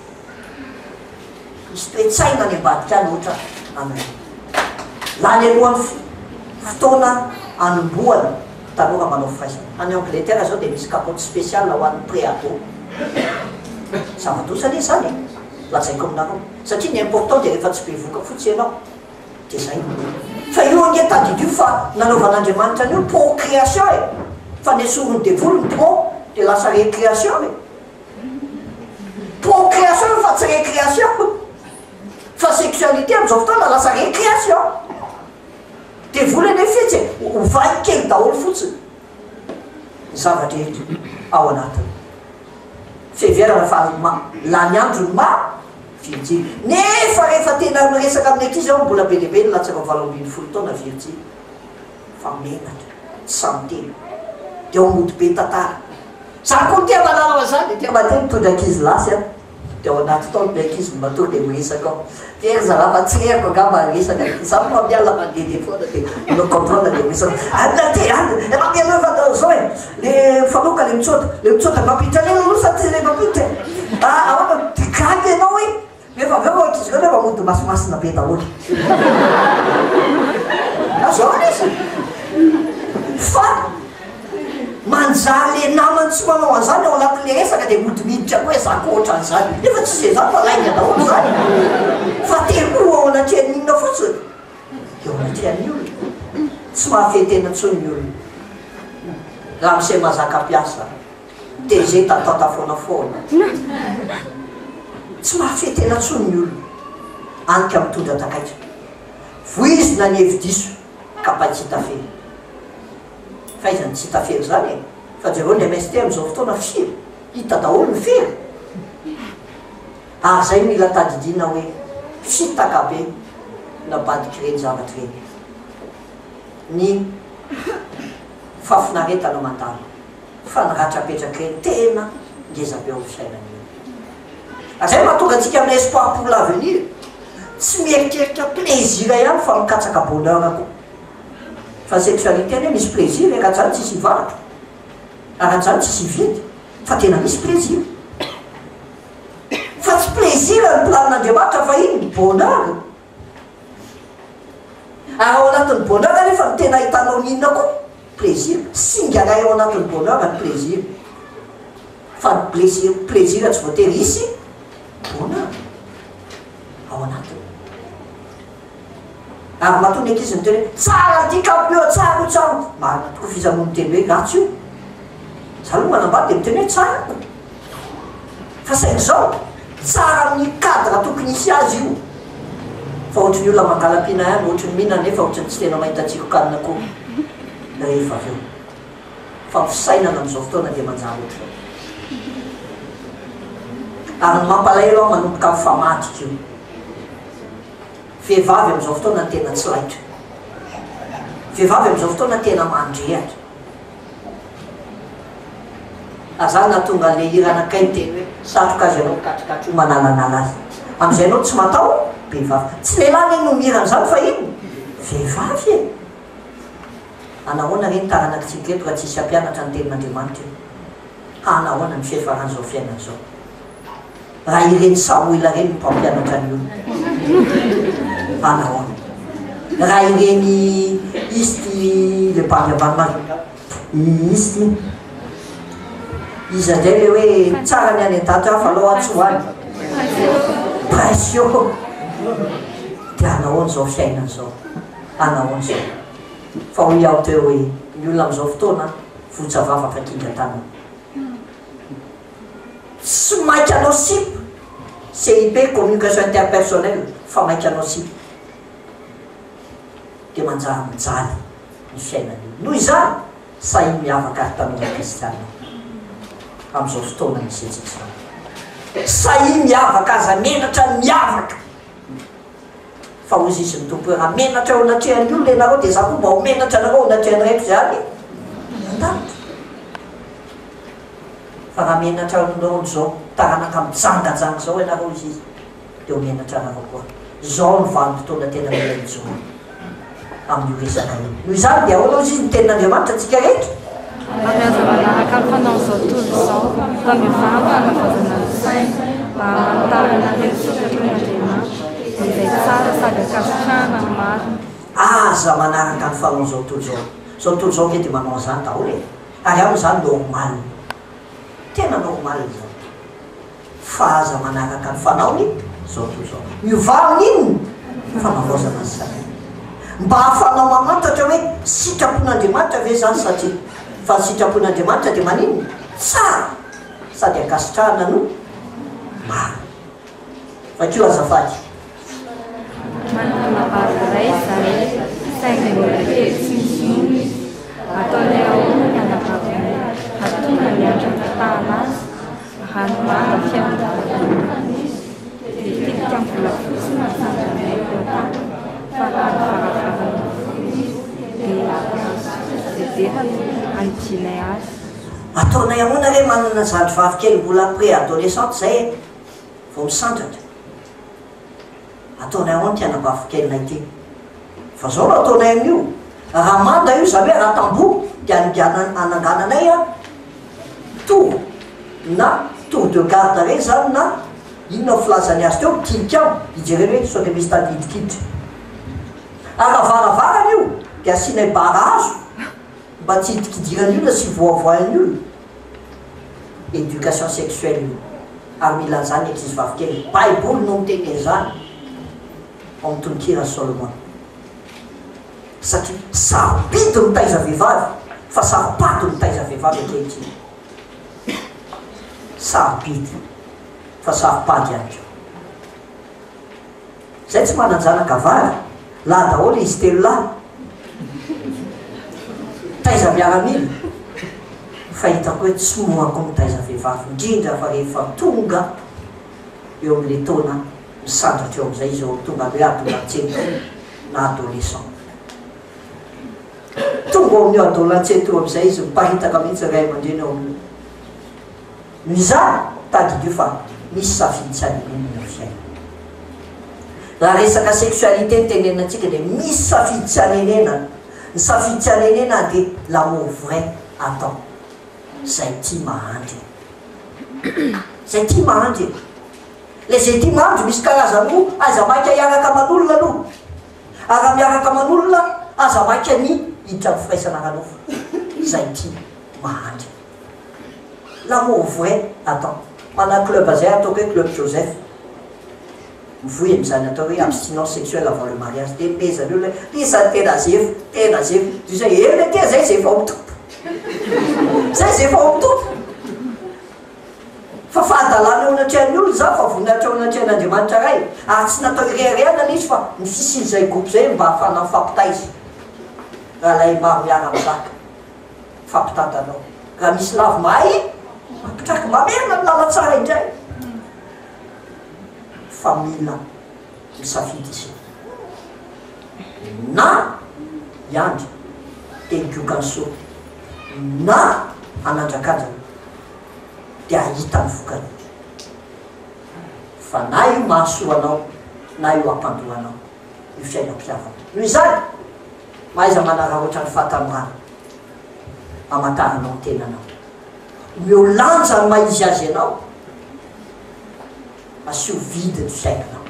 misy toetsaina any ambadika any ohatra am'reny lany alohan'ny fotoana anomboana taloha manao firaisana any Angleterre zao de misy capote spécial ho an'ny préado zava-dosa le zany lazaiko aminareo satria ny important de rehefa tsy be voka fotsy ianao de zay fa io ange tadidio fa nanaovan'andriamanitra an'io procréation e fa ny sorony de volony pro de lasa récréation e procréation fa tsy récréation fa sexualité am'izao fotoana lasa récréation de volany e fetsy ho vai kely daholo fotsiny zavatra rehetra ao anatiny fiverana fa lany androny virjily nefa rehefa tena miresaka amin'ny ankizy ao mbola be lehibe ny latsaka 8-20 taona virjily fa menatra tsy samyteny de ao mody be tantara za koa tia manana zany tia mateny mitondra ankizy lasy a de ao anaty taony be ankizy matory de miresaka ao tery zalava tsy reriko angamba resaka za moa miala mandeha foana de no contrôle de miresaka anate anamianova zao e le fanoka le mitsota mampitra le losa ty le mampitra ahoana tikady ianao e nefa avy eo ankizy eo nefa mody masimasina be daholo azao izy fa manjary le namany tsy manao an'izany ao anatin'le resaka de mody miditra koa za ko ohatran'izany nefa tsy zay zany fa lainga daholo zany fa tekoa ao anatrian'ny inona fotsiny eo anatrian'ny olona tsy mahafetena ntsony ny olona raha misy mazaka piasa de zay tatatafonafoana tsy mahafetena ntsony ny olona anika mitondra takaitra voizina ny hevi-diso kapa tsy hitafely faizany tsy hitafely zany e fa jereo ny MST am'izao fotoana firy hita daholo ny fery ary zay mila tadidina hoe fitakabe nabadiky reny zavatra reny ny fafinaretana mandalo fa niratrapetraky reny tena ngezabe ao fiainany azay mahatonga atsika amin'ny espoir pour l'avenir tsy mieritreritra plaisir ihany fa mikatsaka bonheur ako fa sexualité ane misy plaisir raha zany tsisy hivaratra raha zany tsisy hividy fa tena misy plaisir fa tsy plaisir ny planin'Andriamanitra fa iny bonheur ary ao anatin'ny bonheur anefa ny tena hitanao ninona koa plaisir singaray ao anatin'ny bonheur ny plaisir fa ny plaisir tsy voatery isy bonheur ao anatiny ary matony ankizy ny teny hoe tsara ty kampio tsara tsara marina toko fizamon'ny teny hoe ratsy io za aloha manambady de miteny hoe tsara fa saingy zao tsara amin'ny cadre tokony isy azy io fa ohatrany olona mangalam-pina ihany ohatrany mihinana nefa ohatrany tsy tena mahita tsirokanina koa rehefa avy eo fa fisainana am'izao fotoana de manjary oatra ary mampalahelo ao manomboka amin'ny famatika io vehivavy am'izao fotoana tena tsy laitra vehivavy am'izao fotoana tena mandrehatra azany natonga le iranakay teny hoe satroka azy anao katrokatro manalanala azy am'izay anao tsy matao vehivavy tsy lehilahy eny no miran'izany fa ino vehivavy e anahoana reny taranakitsika eto raha tsisy ampianatra ny tenin'Andriamanitra io anahoana ny fihefaran'izao fiainan'izao raha ireny samoila reny mpampianatra ny olona anahoana raha ireny izy le bandy ambanimbany izy ty izy andray le hoe tsara ny any an-datra fa aloha tsy hoany pression de anahoana zao fiainana zao anahoana zao fa ho iaho teo hoe ny olona am'izao fotoana votsavava fa kinga tanana tsy mainky anao sipa CIP communication interpersonnelle fa mainky anao sipa de manjary mijaly ny fiainany noho izany sahy miavaka ary tanora kristiana am'izao fotoana misy atsika sahy miavaka aza menatra miavaka fa ozy izy ny tompo raha menatra ao anatrehan'ny olona ianareo de za koa mba ho menatra anareo anatrehan'ny raiko zany andavitra fa raha menatra anao zao taranaka mijangajanga zao ianareo izy izy de ho menatra anareo koa zao ny vanim-potoana tena mila mijoro amin'io resaka io noho izany de ahoana izy izy ny tenin'Andriamanitra atsika rehetra Amiaza manaraka ny fanao zao tontolo zao mba mivavaka anavazana ny saina mba hamantarana heritsokatr'Andriamanitra izay tsara sady akasitrahana ny marina aza manaraka ny fanao zao tontolo zao zao tontolo zao ke de manao an'izany daholo e ary ao zany normal tena normal zao fa aza manaraka ny fanaony zao tontolo zao miovaro inony fanavaozana ny saina mba hafanao mamantatra hoe sitrapon'Andriamanitra ve zany satria fa sitrapon'Andriamanitra de manino tsara sady akasitrahana no maro fakeo azafady manana mabary ray zahay saingy mbola kely tsy misy ony ataonay ahoana ny anabavy hanomanga fianarana titika mbola fotsiny fandrana fa faravarana dia anjinay azy ataonay ahoana re manana zandry vavikely mbola pré-adolescente zay vao misandratra ataonay ahoana tiana vavikelynay ty fa zao no ataonay amin'io raha manda io za hoe raha tambo dia anangananay a tour na tour de garde reny zany na inona filazany azy teo tilikao ijereny hoe sao de misy tadidikiditra aravaravara io dia asianay bara azo mba tsy hidikidirany io na sy voavoahany io éducation sexuelle io ary mila zany ekizy vavikely baiboly no miteny zany am'tonikira Solomon satria sarobidy mitaiza vehivavy fa saropato mitaiza vehivavy ankehitriny sarobidy fa saropady ihany keo zay tsy mananjanaka vary laha daholo izy telo lahy taiza miaramila fa hitako hoe tsy mohako mitaiza vehivavy indrindra fa rehefa tonga eo amin'le taona misandratra eo am'izay izy eo tonga hoe adolescent na adolescent tonga eo amin'io adolescent eo am'izay izy miparitaka mihitsy ray aman-dreny eo amin'io mizany tadidio fa misy safidy tsy anenena fiaina raha resaka sexualité nytenenantsika dia misy safidy tsy anenena ny safidy tsy anenena dia l'amour vrai atao zay tia mahandry zay tia mahandry le zay tia mahandry misy karazano aza maika hiaraka aman'olona aloha ara miaraka aman'olona aza maika ny hiditra amin'ny firaisana ranofa zay tia mahandry l'amour vrai atao mana club zay ataoko hoe club Joseph mivoy am'izany atao hoe abstinence sexuelle avant le mariage de mezany olona isany tena zefo io zay ele tia zay zay vao mitompo zay vao mitompo fa fahadalana eo anatrehan'ny olona za fa voninahitra eo anatrehan'Andriamanitra ray ary tsy natao ireharehanana izy fa ny fisin'izay groupe zay mba hafana mifampitaiza raha lay maro miara amizaka fampitantanao raha misy lavo mahay mampitraky mamerina ny lala tsara indray fa mila misafidy izy na iandry tegiokanso na anandrakajana dia ahita ny vokany fa na io mahasoanao na io ampandoanao io fiainam-piavana noho izany mahaiza manara ohatrany fahatambrana amataranao ny tenanao meo lanja ny maizy azy ianao asio vidiny fiainanao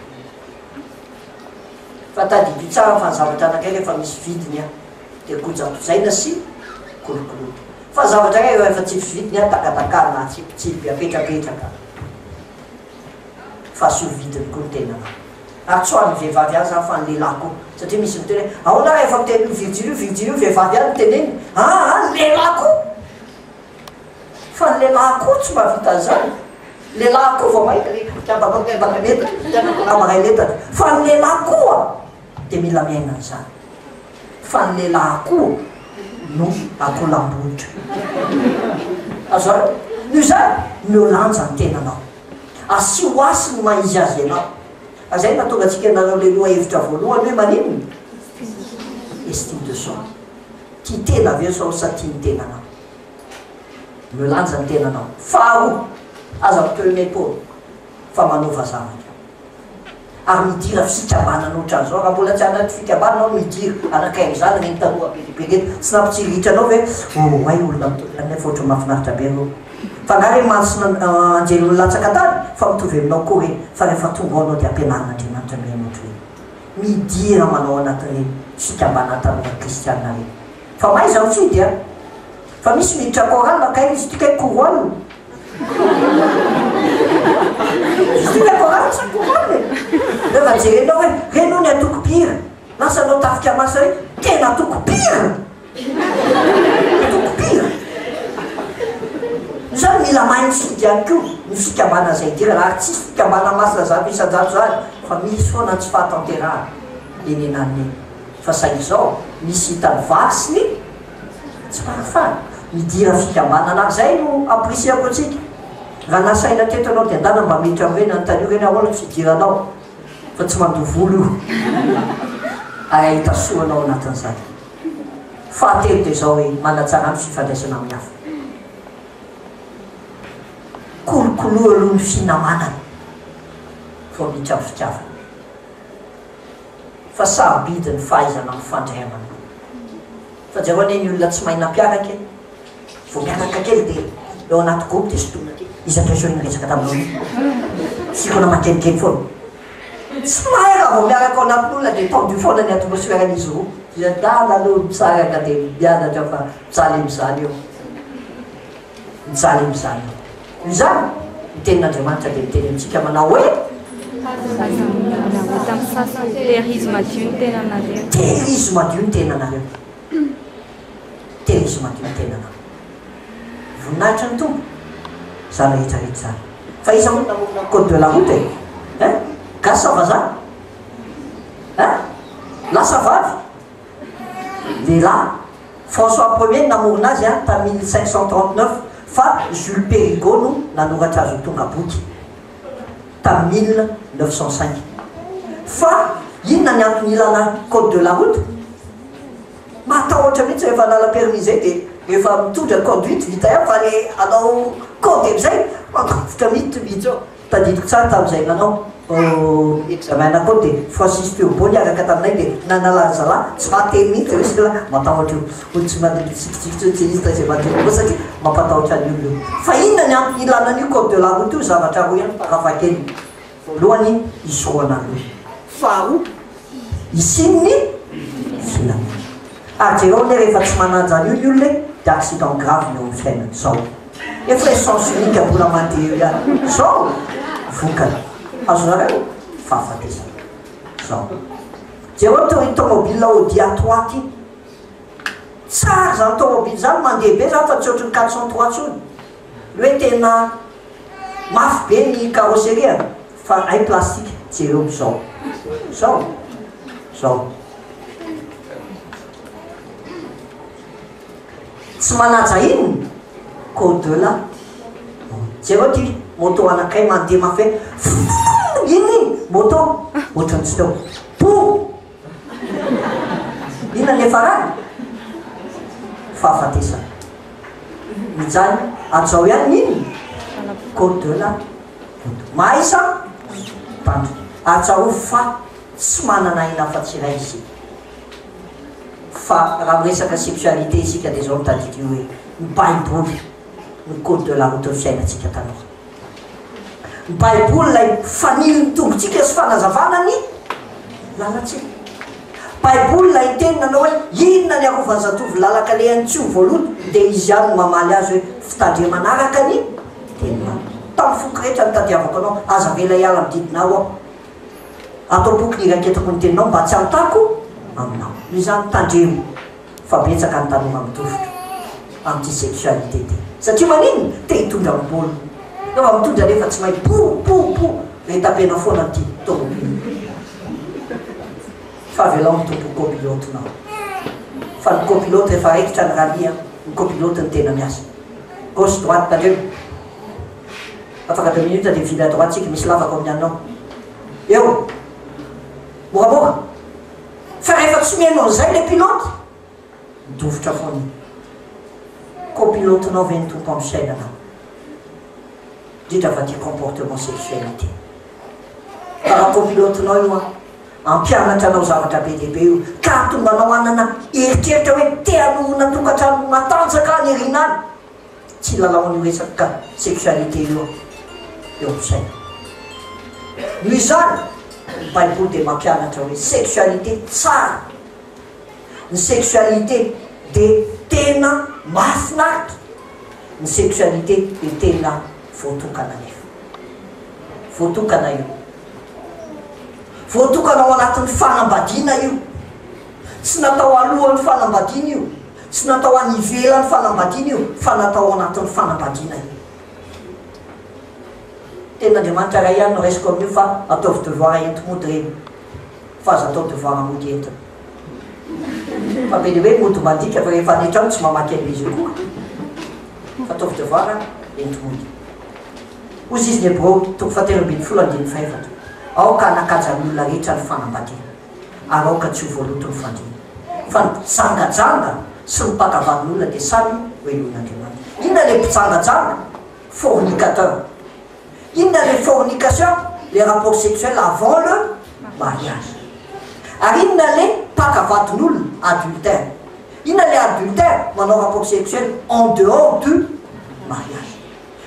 fa tadidio tsara fanzavatra anakay rehefa misy vidiny a dia gojakojaina sy kolokoloto fa zavatra ray rehefa tsy misy vidiny a takatakarina tsipitsipy apetrapetraka fa asio vidiny koa ny tenanao ary tsy hoan'ny vehivavy any zany fa ny lehilahy koa satria misy miteny hoe ahoana rehefa miteny virgile vehivavy any teneny lehilahy koa fa ny lehilahy koa tsy mahavita zany lehilahy koa vao maikaamaraletatra fa ny lehilahy koa dia mila miaina n'izany fa ny lehilahy koa no akolambotra azo noho izany miolanja ny tenanao asio asy ny maizy azy ianao azay mahatonga antsika nanao le loha hevitra voalohany hoe maninony estime de soi tia tena aveo sao sa tia ny tenanao miolanja ny tenanao faharoa aza miteo fa manova zavatra ary midira fikambanana ohatran'izao raha mbola tsy anaty fikambananao midira anakay am'izany reny tanoa perepereto tsy nampitsiriritranao hoe ay olona mitoanef ohatry mahafinaritra be anao fa nga re mansina anjely latsaka tany fa mitovy aminao koa hoe fa rehefa tonga anao dia ampianarin'Andriamanitra mihany ohatry hoe midira manao anatin'ireny fikambanana tanora kristianina reny fa maiza mifidy a fa misy miditra korana kay izy tikay koroana tika korana sa korana rehefa jerenao hoe renao ny atokopira lasanao tafika masa hoe tena atokopira atokopira zany mila mahay mifidy ihany koa ny fikambana zay dira raha tsisy fikambana masina zato isan-jato zany fa misy foana tsy fahatanterahana enenaneny fa sahy izao misy hitany vasiny tsy marafany midira fikambana anak'izay no aprisiako atsika raha nasaina teto anao dia andana mba miditra reny anontany io reny ahoana fidiranao fa tsy mandovolo io ahita soanao anatin'izany fahatelo dia zao hoe manatsara ny fifandraisana amin'ny hafa kolokoloa aloha ny finamanana fa miditra amin'ny fitiavana fa sarobidy ny fahaizana mifandray amana fa jareo anie ny olona tsy mahay nampiaraka vao miaraka kely dia eo anaty groupe dia sotomina kely izatra so iny resaka taminao sikona makelikely foana tsy mahay raha vao miaraka ao anatin'olona dia tendu foana ny atmosphère-n'izy roa dala aloha misaraka dia mianatra fa mijaly mizany eo mijaly mizany eo izany ny tenin'Andriamanitra dia miteny amintsika manao hoe tamin'ny sasany tehirizma madio ny tenanareo tehirizma madio ny tenanareo tehirizma madio ny tenanareo voninahitra ny tombo zany rehetrarehetra zany fa iza moa namorona code de la route gasy savazany lasa vavy lehilahy François Ier namorona azy tamin'ny 1539 fa Jules Périgot no nanoratra azy ho tonga boky tamin'ny 1905 fa inona ny antony ilana code de la route matahotra mihitsy rehefa nala permis zay dia rehefa mitondra conduite vita ihany fa le anao code amizay mandrafitra mihitsy eo tadidiko tsara tamin'izay nanao examen na code dia Francis Turbo niaraka taminay dia nanalaza lahy tsy mahateny mihitsy resy la matahotra io olo tsy mantsikitsiky tsy izy tazay mateny satria mampatahotra ny olo io fa inona ny antony ilanan'io code de la route io zavatra roa ihany parafakely voalohany isoana aloha faharoa isinony filana ary jereo le rehefa tsy mananjany io ny olona dia accident grave ny eo amin'ny fiainany zao efa essence unique mbola mandeha ihany zao vokany azo nareo fahafatesana zao jereo toy tomobile Audi A3 ty tsara zany tomobile zany mandeha be zany fa tsy ohatry ny 403 tsony hoe tena mafy be ny carrosserie fa ay plastique jereo zao zao zao tsy manaja iny code de la jereo ty moto anakay mandeha mafy iny moto ohatran'ny teo po inona ny efarany fahafatesana mijany atao ihany iny code de la mahay sa tandro atsao fa tsy manana ina fa-tsiray izy fa raha miresaka sexualité isika dia zao mitadiky hoe ny baiboly ny code de la route ny fiainatsika tanora ny baiboly lay fanily ny tombotsika sy fanazavana ny lalatsika baiboly lay tenina hoe inona ny arovany zatovy lalaka le antsio voaloto dia izy ihany mamaly azy hoe fitandre manaraka ny tenina tamin'ny foky rehetra ny tadiavako anao aza vela hiala amididinao aho atao boky ny raketako ny teninao mba tsy antako aminao izany tandremo fa betsaka ny tanoma mitovitra amin'ity sexualité ty satria maniny te hitondra mibolo rehefa mitondra nefa tsy mahay po retapena foana ty tomobile fa avelao mitombo copilotenao fa ny copilote rehefa raikitra ny ralia ny copilote ny tena miasa gauche droite tandremo afaka 2 minutes dia vily à droite tsika misy lavaka amin'ny anao eo moramora fa rehefa tsy mihainao an'izay le pilote midovotra foana copilotenao ve ny tompo amin'ny fiainanao indrindra fa ty comportement sexualité raha copilotenao io ampianatra anao zavatra be lehibe io ka tonga anao anana eritreritra hoe teanohona tongatrano matanjaka ny erinany tsy lalaon'io resaka sexualité io eo amin'ny saina noho izany ny baiboly dia mampianatra hoe sexualité tsara ny sexualité dia tena mahafinaritra ny sexualité dia tena voatokana nefa voatokana io voatokana ao anatin'ny fanambadiana io tsy natao alohan'ny fanambadiana io tsy natao any ivelan'ny fanambadiana io fa natao ao anatin'ny fanambadiana io ten'Andriamanitra ray ihany no resiko amin'io fa ataovy devoir enti-mody reny fa azo atao devoir mody entina fa be le hoe mody mandika fa rehefa anetrano tsy mamaky an'izy io koa fa ataovy devoir enti-mody ozy izy ny Hébreo toko fahateloambin'ny folo andiny faefatra aoka anakajan'ny olona rehetra ny fanambadiana ary aoka tsy ho voaloto ny fandriana fa nijangajanga sy mipakavan'olona dia samy hoen'olon'Andriamanitra. Inona le mpijangajanga? Fornicateur. Inona le fornication? Les rapports sexuels avant le mariage. Ary inona le mpakavaton'olona? Adultère. Inona le adultère? Manao rapport sexuel en dehors du mariage.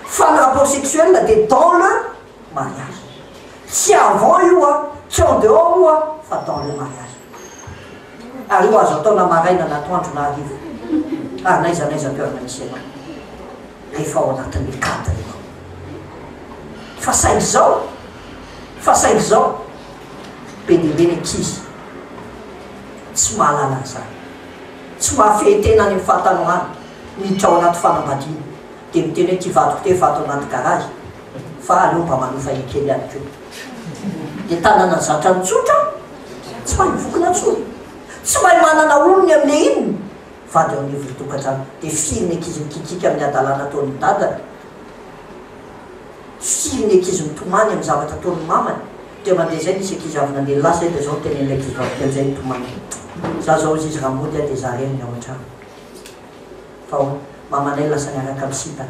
Fa le rapport sexuel dia dans le mariage. Tsy avant io a, tsy en dehors io a, fa dans le mariage. Ary io azo atao na maraina na atoandro na hariva. Ary naiza toerana misy anao. Rehefa ao anatin'ny cadre anao. Fa saingy zao, be dia be ny ankizy. Tsy mahalala an'izany. Tsy mahafehetena any amin'ny fahatanoana, miditra ao anaty fanambadiana. Dia miteny hoe ty vadiko te vato anaty garage. Fa aleo mba manofa ekely ihany koa. Dia tanana zatra mitsotra, tsy mahay mivokona tsony. Tsy mahay manana olony amin'le inony. Vady ao amin'ny votokatrano. Dia firy ny ankizy mikikika amin'ny adalana ataon'ny dadany. Firy ny ankizy mitomany amin'ny zavatra ataon'ny mamany. Dia mandeha zay nisy ankizy avy nandeha lasa dia zao teny an'ilay ankizy vavy kely zay mitomany. Za zao izy ramody dia za reny ao an-trano. Fa mamanay lasa niaraka misita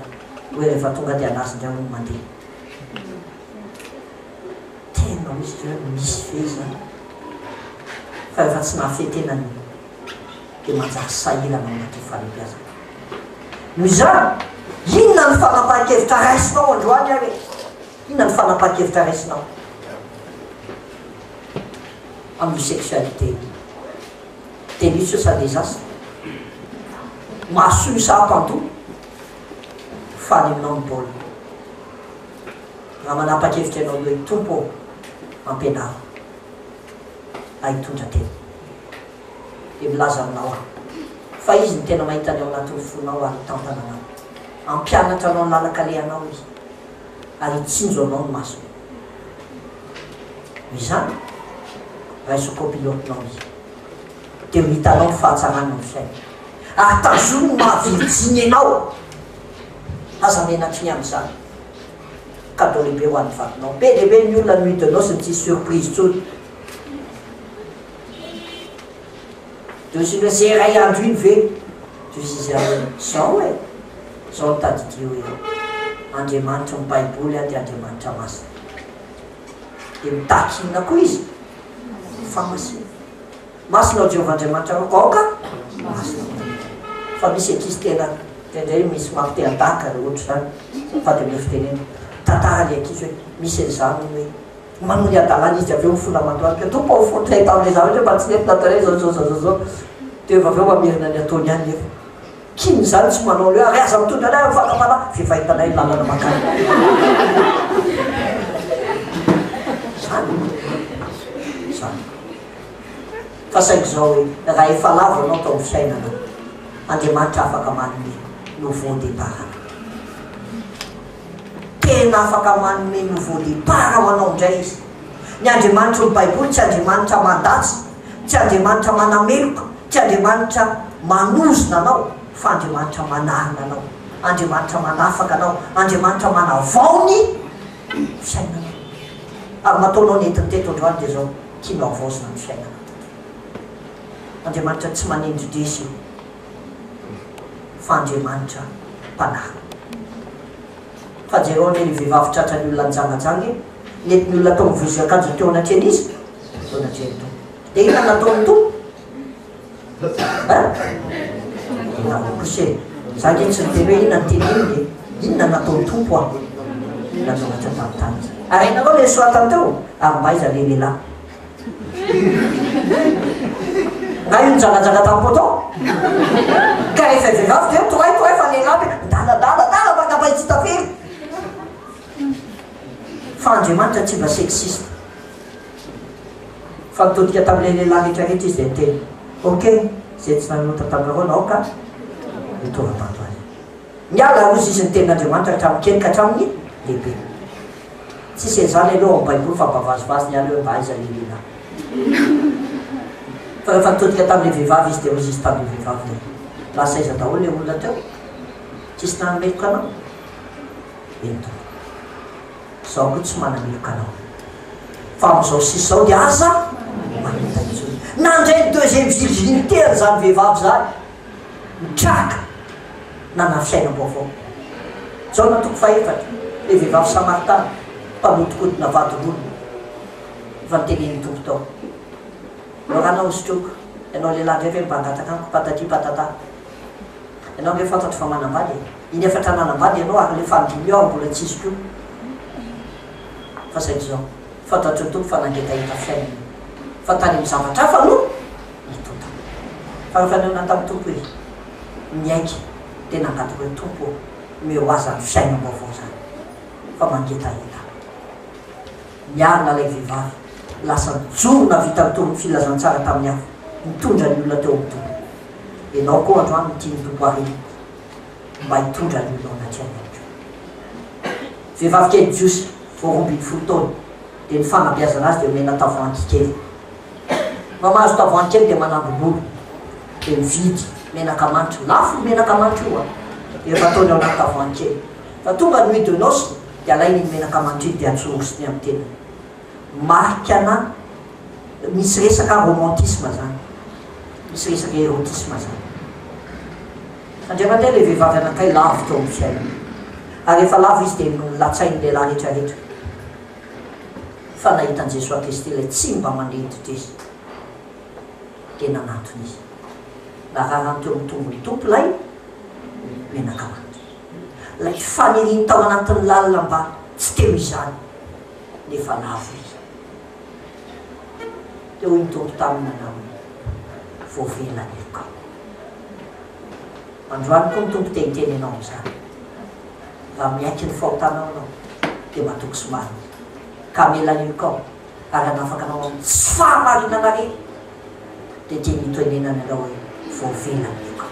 hoe rehefa tonga dia anazy ndray no mandeha. Tena misy hoe misy feza. Fa rehefa tsy nahafetenany dia manjary sahirana anaty falebiazana. Noho izany, inona ny fanapahan-kevitra raisinao androany ary? Inona ny fanapahan-kevitra raisinao? Amin'ny sexualité. Tenitso sa desastre. Mahasoa isa-panto faly aminao ny baolina. Raha manapa-kevitra ianao hoe tompo ampianaro ahitondra tena dia milaza aminao aho fa izy ny tena mahitany ao anatin'ny fonao ary tantana anao ampianatra anao ny lalakalehanao izy ary hitsinjo anao ny masony. Izany raisoko pilotinao izy dia mihitanao ny fahatsarana ny fiaina ary tazono ny mahavirijiny ianao aza menatry ny amin'izany cadeau lehibe ho an'ny vatinao. Be dia be ny olona nuit de noce ny tsisy surprise tsony. Dosy hoe zay ray andro iny ve? Dosy izy zao e zao tadidio hoe Andriamanitra ny baiboly dia Andriamanitra masina. Dia mitakina koa izy famasina. Masina ao Jehovah-Andriamanitra aoka masina. Fa misy ankizy tena tendray misy mampite-handaka ohatry zany fa dia mila fitenena tantara le ankizy hoe misy an'izany hoe manao ny adalana izy avy eo mifona mandoarika tompo ao fontray tamin'ilay zany hoe mba tsy nentina taray zao dia avy eo mamerina ny ataony ihany nefa kiny zany tsy manao le hoe ary aza mitondra anay mifanamana fifahitanay ny lalana makany zany fa saingy zao hoe raha efa lava anao tao amin'ny fiainana Andriamanitra afaka manome nouveau départ. Tena afaka manome nouveau départ manao indray izy. Ny Andriamanitra ny baiboly tsy Andriamanitra mandatsy, tsy Andriamanitra manameloka, tsy Andriamanitra manozona anao, fa Andriamanitra manarina anao, Andriamanitra manafaka anao, Andriamanitra manavaony fiainana. Ary mataonao netiny teto androany dia zao kino avozina ny fiainana. Andriamanitra tsy manendridresy io fa Andriamanitra mpanarina. Fa jereo ny vehivavy tratran'ny olona nijangajangy nentin'ny olona tao mivozy akanjo teo anatreny izy teo anatreny to dia inona nataony to kose za nge tsy niteny hoe inona nyteny iny dia inona nataony tompo a natonatra tamintany ary inareo le soatany teo ary mbaiza le lehilahy nga io nijangajaga tampotao ka rehefa vehivavy dia toray fa lehilahy daladala mangabay tsy tafery. Fa Andriamanitra tsy mba sexiste. Fa mitodika tamin'ilay lehilahy rehetrarehetra izy dia niteny ok zay tsy nanota taminareo nao ka mitova-bato azy. Miala ozy izy ny tenin'Andriamanitra hatramin'ny kely ka hatramin'ny lehibe. Tsisy an'izany aloha amin'ny baiboly fa mba vazivazy ny aloha mba aiza le lehilahy. Fa rehefa nitodika tamin'ilay vehivavy izy dia ozy izy tamin'ilay vehivavy dia lasa iza daholo le olona teo tsisy nanomeloka anao ento zao koa tsy manamiloka anao fa am'izao sisy zao dia aza manita izy nandray deuxième virginité zany vehivavy zany mitraka nanafisainam-baovao zao natoko faefatra le vehivavy Samaritana mpanotokodina vadin'olona fa niteneny tompo tao lo ranao sotroko ianao lehilahy ndray ve mba angataka amiko patati patata ianao nge fantatro fa manambady iny efatra nanambady ianao ary le fandimy ao mbola tsisy ko fa saity zao fantatro ny tompo fa nangetahita fiainana fa tany amy zavatra fa no mitota fa rehefa neo natamy tompo izy miaiky tena angatiko hoe tompo meo azany fiainam-baovao zany fa mangetahita miarina lay vehivavy lasa jorona vita mitombo filazantsara tamin'ny hafa mitondra ny olona teo amin'ny tompo ianao koa androany mitiany tompo ary mba hitondra ny olona anatrany vehivavy kely jiosy voarombiny folo taona dia ny fanabeazana azy dia omena tavoangy kely mamahazo tavoangy kely dia manambon'olo dia mividy menaka manitro lafo menaka manitro io a efa ataony ao anaty tavoangy kely fa tonga nuit de noce dia alainy ny menaka manitro iny dia atsorosiny amin'ny tena marikana misy resaka romantisme zany misy resaka érotisme zany andriamandeha le vehivavy anakay lavo tao amin'ny fiainana ary efa lavo izy dia latsainy lehilahy rehetrarehetra fa nahitan'i Jesosy Kristy ilay tsy mba manendritra izy dia nanatony izy nararany teo amin'ny tombony tompo lay menaka manitro lay faniriny tao anatin'ny lalina mba tsy teo izany nefa lavo izy teo iny tompo taminy nanao voavelany eloka androany koa ny tompo tenitenenao am'izany raha miaiky ny fahotanao anao dia matoky somary ka melany eloka ary anafaka anao amin'ny tsy fahamarinana re dia tia mitoenenany anao hoe voavelany eloka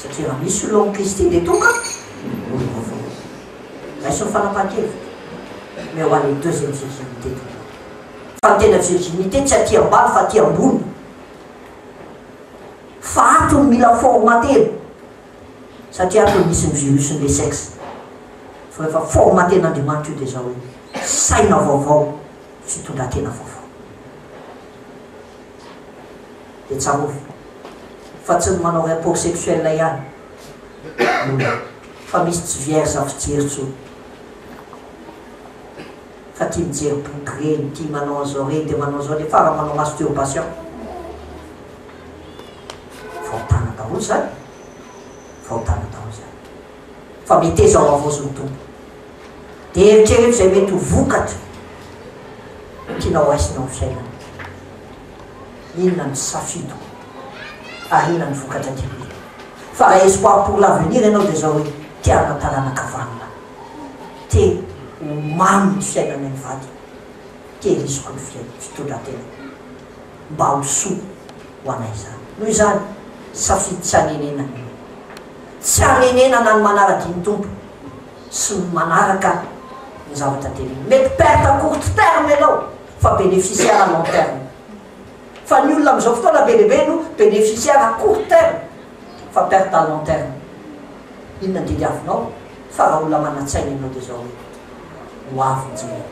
satria raha misy olo amin'ny Kristy dia tonga olo vaovao raiso ny fanapahan-kevitra meo any deuxième virginité tonga fa ny tena virginité tsy aty ambany fa aty ambony fa atony mila formatena satria atony misy ny virus ny le sexe fa rehefa formaten'Andriamanitra io dia zao hoe saina vaovao fitondratena vaovao dia tsarovy fa tsy ny manao rapport sexuel ihany fa misy tsy vierge fijery fa tia mijery boky reny tia manao an'izao reny dia manao an'izao dia fara manao masturbation fahotana daholo zany fahotana daholo zany fa mety zao avao ny tompo dia eritrereto zay mety ho vokatra tianao aisinao fiainana inona ny safido ary inona ny vokatra dimy fa raha espoir pour l'avenir ianao dia zao hoe tiana taranakavanina te mamy ny fiainana ny vady tehiriziko ny fitondratena mba ho soa ho anay zany noho izany safidy tsy anenenana tsy anenenana ny manaraka iny tompo sy ny manaraka ny zavatra tena mety perte à court terme ianao fa bénéficiaire à long terme fa ny olona am'izao fotoana be lehibe no bénéficiaire à court terme fa perte à long terme inona ny didiavinao fa raha olona manatsaina ianao dia zao hoe ho avy njeny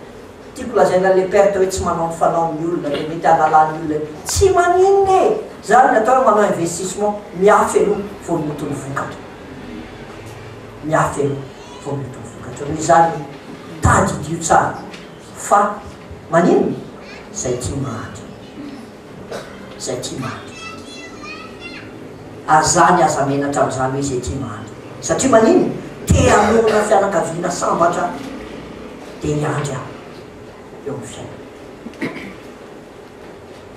tiako lazaina le perte hoe tsy manao ny fanao ny olona le mety analany olona tsy maninona zany natao manao investissement miafy aloha vo mitony vokatra miafy aloha vo mitony vokatra noho izany tady dio tsara fa maninona zay tia mahandry zay tia mahandry azany aza menatra am'izany hoe zay tia mahandry satria maninona te amorona fianakaviana sambatra dia hiandry aho eo amin'ny fiaina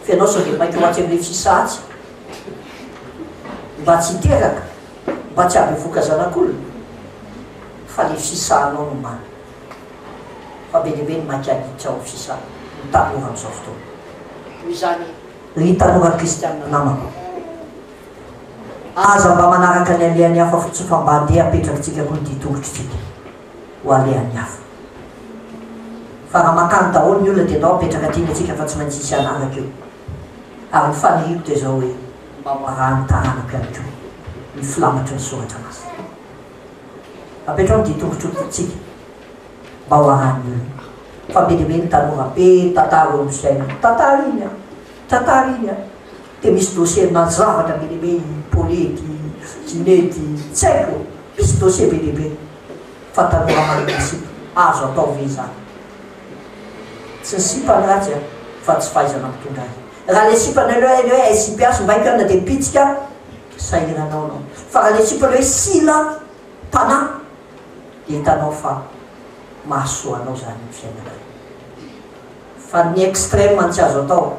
fianao sao dia mainky hoatsy amin'le fisatsy mba tsy hiteraka mba tsy aby voka zanak'olona fa le fisahanao no mamy fa be lehibe ny mainky aditra ao fisa mitanora am'izao fotoana noho izany ry tanora kristianina namako aza mba manaraka ny alehan'ny hafa fotsiny fa mba andeha apetrakitsika koa ny ditongotrytsika ho alehan'ny hafa fa raha makany daholo ny olona dia ndao apetraka atyny atsika fa tsy maintsy isy anaraka eo ary ny faniriko dia zao hoe mba marany taranako ihany ko ny filamatry ny soratra anazy apetrao ny ditongotry tsika mba ho arany fa be dehibe ny tanora be tantara eo amin'ny fiaina tantara iny a dia misy dossier na zavatra be dehibe polety jinety tsy haiko misy dossier be dehibe fa tanora manasipa azo atao ve zany tsy ny sipany ratsy a fa tsy fahaizana mitondra azy raha le sipany aloha hoe aisipy aso mbaiko ana dia mipitsika sahiranao anao fa raha le sipany hoe sila mpanahy hitanao fa mahasoa anao zany ny fiainana fa ny extrême tsy azo atao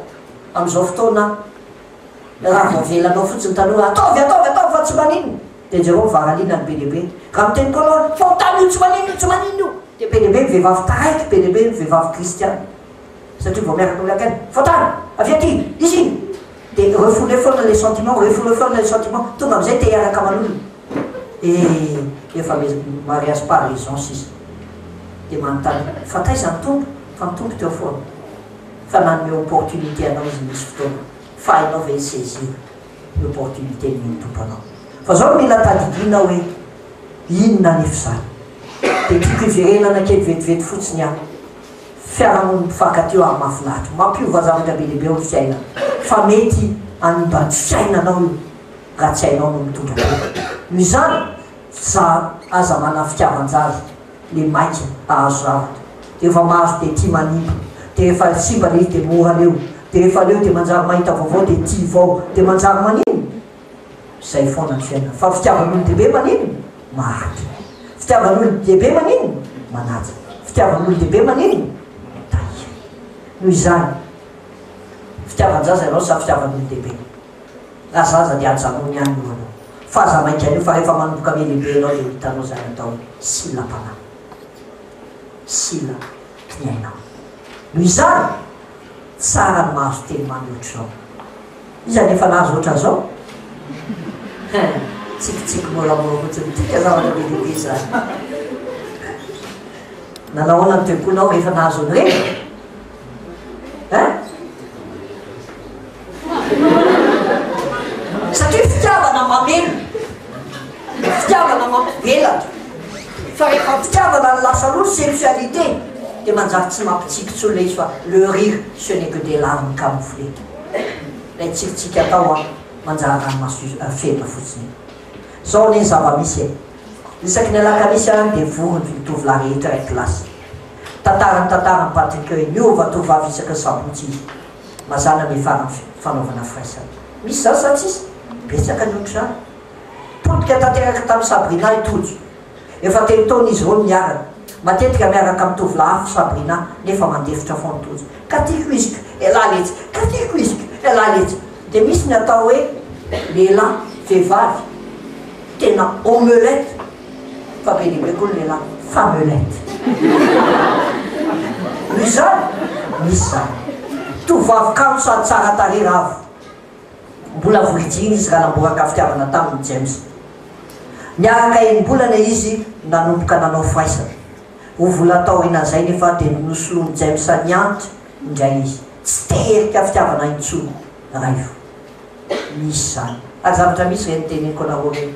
amin'izao fotoana raha voavelanao fotsiny tanora ataovy fa tsy maninona dia jereo varalinany be dehibe raha miteny koanao fa tany io tsy maninona io dia be dehibe mivehivavy taraiky be dehibe mivehivavy kristiana satria vao miaraka olona akany fa tany avy aty izy iny dia refoule foana le sentiment tonga amizay te hiaraka aman'olona efa mariage par raison sisa dia manontany fa taiza mitombo fa mitombo teo foana fa nanome opportunité anao izy misy fotoana fa hainao ve saisir ny opportunité ny mitompo anao fa zao mila tadidina hoe inona nefy zany dia tiako iverenana kely vetivety fotsiny any fiarahamoniny mpifankateo amin'ny mahafinaritra mampiova zavatra be lehibe eo ny fiaina fa mety animbany fiainanao io raha tsy hainao no mitondra ny zany za aza mana fitiavan-jazy le maika ahazo zavatra dia efa mahazo dia tia manimba dia rehefa simba le izy dia mora leo dia rehefa leo dia manjary mahita vaovao dia tia vao dia manjary manino zay foana ny fiaina fa fitiavan'olo dehibe manino mahaty fitiavan'olo dehibe manino manaja fitiavan'olo dehibe manino taia noho izany fitiavan-jaza ianao sa fitiavan'olo dehibe raha zaza dia ajanony any io anao fa aza mainka an'io fa rehefa manomboka me lehibe anao dia hitanao zany atao sila-panahy sila tiniainao noho izany tsara ny mahazo teny mamy ohatr'izao izany efa nahazo oatra zao tsikitsiky moramora fotsiny tika zavatra be lehibe zany nanahoana ny toekonao rehefa nahazo ny reny satria fitiavana mamelo fitiavana mampivelatra fa rehefa fitiavana ny lasa loatra sexualité dia manjary tsy mampitsikitsy olona izy fa le rire ce n'est que des larmes camouflées lay tsikitsiky atao a manjary rano fedra fotsiny zao neny zava-misy e isaky ny alakamisy any dia vorony vitovila rehetra ray klasy tantarany patrike niova tovavy isaky ny sabotsy izy mazana me fanaovana firaisana misy zany sa tsisy betsaka ny oatra zany potika tanteraka tamin'ny Sabrina itojo efa telo taona izy reo miaraka matetika miaraka amin'ny tovila hafa Sabrina nefa mandefitra foana tojo ka tiako izyka elaletsy ka tiako izyka elaletsy dia misy ny atao hoe lehilahy vehivavy tena omelette fa be lehibe koa lehilahy famelette noho izany misy zany tovavy kamo sady tsara tarehy ravo mbola vorijiny izy raha namboraka fitiavana tamin'ny James niaraka enim-bolana izy nanomboka nanao firaisana ho vola tao inazay nefa dia nosoloany James niantry indray izy tsy terika fitiavana intsony raio misy zany ary zavatra misy reny teneniko anareo hoe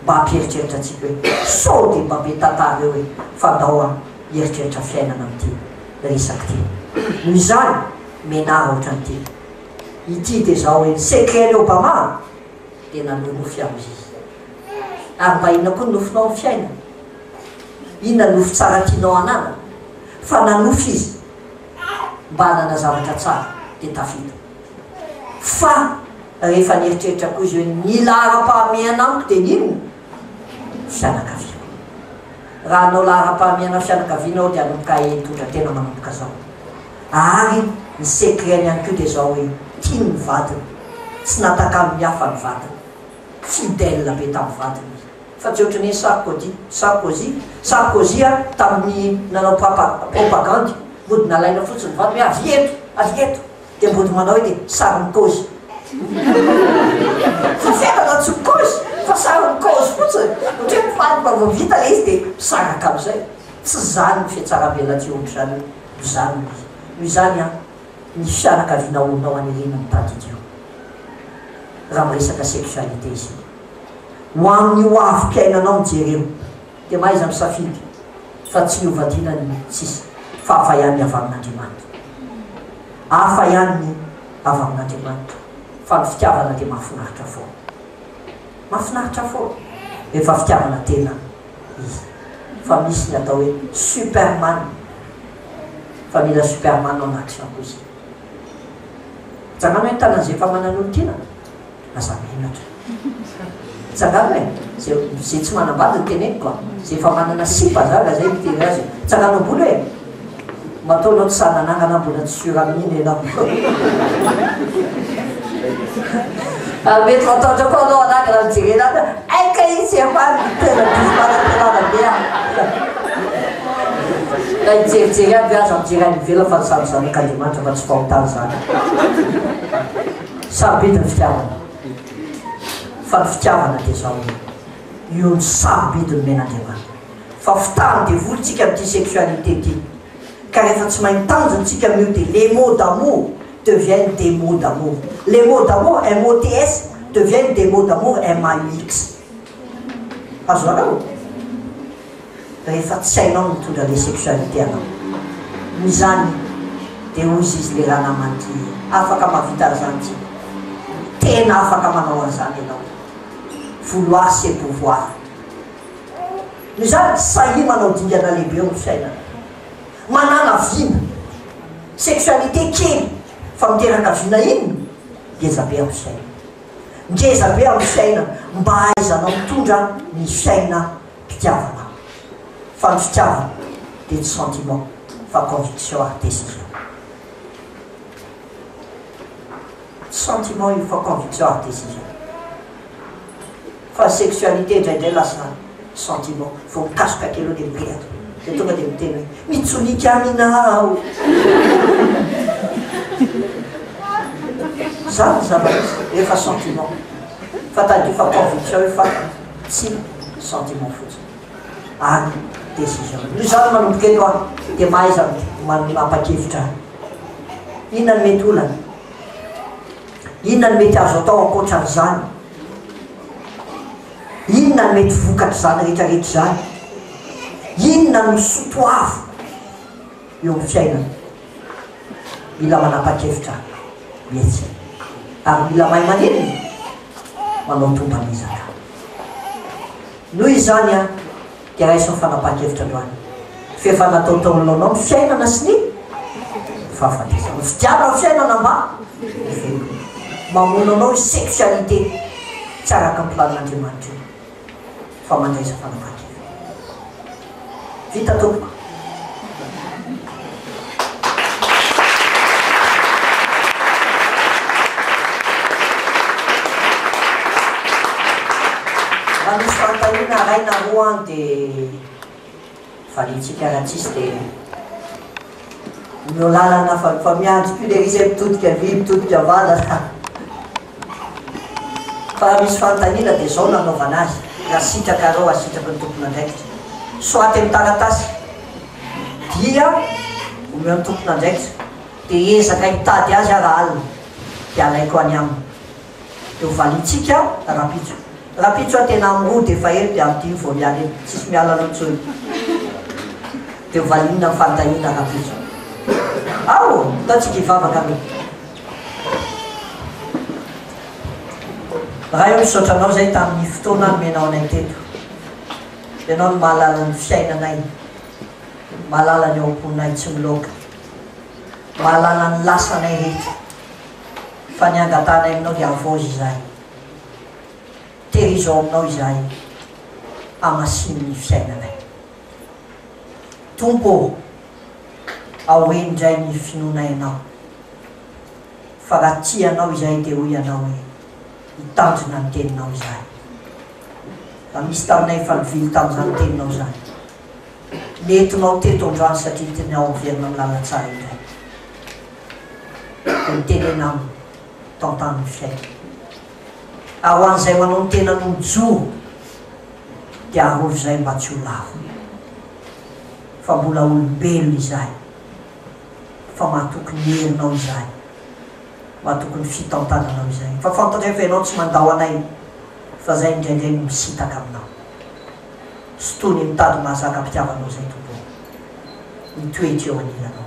mba hampieritreritra atsika hoe sao dia mba be tantara eo hoe fandao a hieritreritra fiainana amin'ity resaky ty noho izany menara ohatran'ity ity dia zao hoe secret ny Obama dia nanonofy amin'izy ary mba inona koa nofinao amin'ny fiaina inona nofy tsara tianao anana fa nanofy izy mba hanana zavatra tsara dia tafita fa rehefa nieritreritra koa izy hoe ny lahara-pahamianamiko dia ninona fianakaviana raha anao lahara-pahamiana fianakavianao dia anomboka etontra tena manomboka zao ary ny secret ny any koa dia zao hoe tia ny vadiny tsy nataka amin'ny hafa ny vadiny fidèle be tamin'ny vadiny fa tsy ohatran'ny Sarkozy tamin'ny nanao propagande mody nalaina fotsiny ny vadiny hoe avy eto dia mbody manao hoe dia sariny kozy fa fiainana tsy kozy fa sariny kozy fotsiny ohatry hoe mifady mba vao vita le izy dia misaraka amin'izay tsy zany ny fiatsara-bela tsy ohatra zany zany izy noho izany a ny fianakaviana olonao anyrena ny tadidio raha miresaka sexualité izy ho amin'ny ho avy-piainanao mijereo dia maiza misafidy fa tsy ovadinany tsisy fa hafa ihany avy amin'Andriamanitra, hafa ihany avy amin'Andriamanitra, fa ny fitiavana dia mahafinaritra foana, mahafinaritra foana, efa fitiavana tena izy. Fa misy ny atao hoe superman, fa mila superman ao anaty sakozy. Tsangano hoe tanan'izay efa manan'olo tiana lasa menatra, tsangano hoe zay tsy manambady ny teneniko zay efa manana sipa zaga zay miteny azy, tsangano amboly hoe mataonao tsy sananangana mbola tsy sura amin'iny enao. Mety mataotra koa anao anaga raha mijerena aika izy efa tena dismanatelana be na hijerijery aby aza mijery any ivela fa ny samizanak'Andriamanitra fa tsy fahotany zany. Sarobidy ny fitiavana, fa ny fitiavana dia zao io ny sarobidy ny men'Andriamanitra, fa fitahany dia volontsika amin'ity sexualité ty, ka rehefa tsy mahay mitanjontsika amin'io dia les mots d'amour deviennent des mots d'amour. Les mots d'amour, MOTS, deviennent des mots d'amour, MAUX. Azo anao rehefa tsy hainao mitondra le sexualité anao, mizany dia ozy izy le raha namanty afaka mavita zany tsy tena afaka manao an'izany ianao, vouloir c'est pouvoir. Mizany sahi manao dingana lehibe eo fiainana, manana vina sexualité kely fa miteraka vina iny ngeza be amin'ny fiaina, ngeza be amin'ny fiaina mba aizanao mitondra ny fiaina mpitiavana. Fa ny fitiavana dia tsy sentiment fa conviction ary décision. Sentiment io fa conviction ary décision, fa sexualité indraindray lasa sentiment vao mikasoka kely eo dia mirehatra dia tonga dia miteny hoe mitsonika aminao. Zany zava-misy efa sentiment, fa tadio fa conviction io fa tsy sentiment fotsiny ary décision. Ny zany manomboka eto a dia mahaiza manapa-kevitra inona ny mety olana, inona ny mety azo atao ankoatran'izany, inona ny mety vokatry zany rehetrarehetra zany, inona no sotoavo eo amin'ny fiainana. Mila manapa-kevitra mihetsy ary mila mahay maneniny manao tomba mizaka. Noho izany a dia raisao fanapa-kevitra androany fefa nataotaolonao anao ny fiainana sy ny fahafatesana, ny fitiavana ny fiainana mba mamono anao sexualité tsy araka ny planin'Andriamanitra io fa mandraisa fanapa-kevitra. Vita tompoko. Misy fantaniana raina roa dia valitsika raha tsisy dia miolalana fa miandry pulerisy mitodika vy mitodika vala. Fa misy fantaniana dia zao nanaovana azy, raha sitraka reo asitraka ny tompona andraikitra soaty amin'ny taratasy dia omeo ny tompona andraikitra dia ezaka hitady azy raha alina dia alaiko any aminy dia valitsika rapitso. Rapitso tena amrody efa elo dia amin'ity vao miala elo tsisy miala lotsony dia valinina ny fantaniana rapitso. Ao tatsika hivavaka ame raha eo misaotranao zay tamin'ny fotoana ny menao anay teto, ianao no mahalala ny fiainanay, mahalala ny aomponay tsy miloka, mahalala ny lasanay rehetra, fa ny angatanay aminao dia avozy izay, tehizo aminao izahay, amasiny ny fiainanay. Tompo aoendray ny finonainao, fa raha tianao izahay dia hoy ianao hoe hitandrina ny teninao izahay. Raha misy taminay efa nivily tamin'izany teninao zany, nentinao teto androany satria tena ao miverina amin'ny lalatsara indray. Dia mitenena aminy tantany ny fiaina. Ary ho an'izay manao ny tena no mijoro dia arovy izay mba tsy ho lavo, fa mbola olombelona izahay, fa mahatokony herinao izahay, mahatokony fitantananao izahay. Fa fantatra fa ianao tsy mandao anay fa zay indraindray no misitaka aminao. Sy tony mitady mahazaka mpitiavanao zay tompoko. mitoetra eo anilanao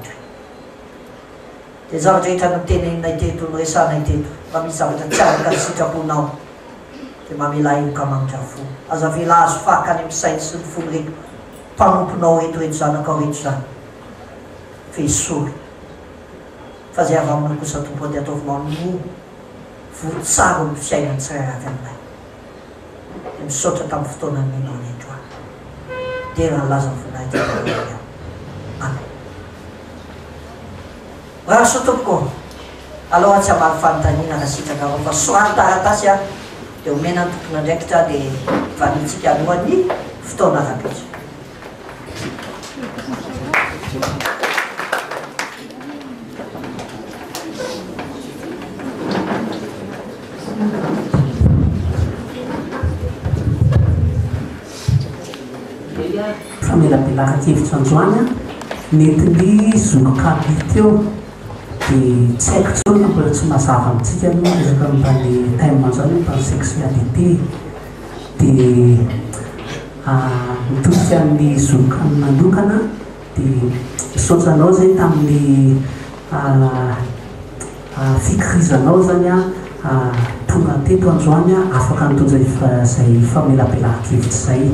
dia zavatra rehetra notenenay teto noresanay teto raha misy zavatra tsy afaka ny sitraponao dia mamela eloka magnitra fo aza vela azo fakany amin'ny sainy sy ny folo reto mpanomponao retoreto zanakao reto zany fesory fa zay avy aminao kosa tompo dia ataovinao no votsaro ny fiainany tsirairay avy aminay dia misaotra tamin'ny fotoana minao neto any dia raha laza nyfonay teao amen raha so tompoko aloha tsy hamaly fanontaniana raha sitraka avao fa sorany taratasy a dia omena ny tompona ndraikitra dia vanitsika alohan'ny fotoana rapitra famelapelaka-kevitra androany netiny zonokaly teo dia tsy haiko tsony mbola tsy mazava amintsika no resaka mbany taime zany mbany sexualité dia mitodika amin'ny zonokaly manokana dia misaotranao zay tamin'ny fikirizanao zany a tonga teto androany afaka nitonja zay famelapelaka-kevitra zay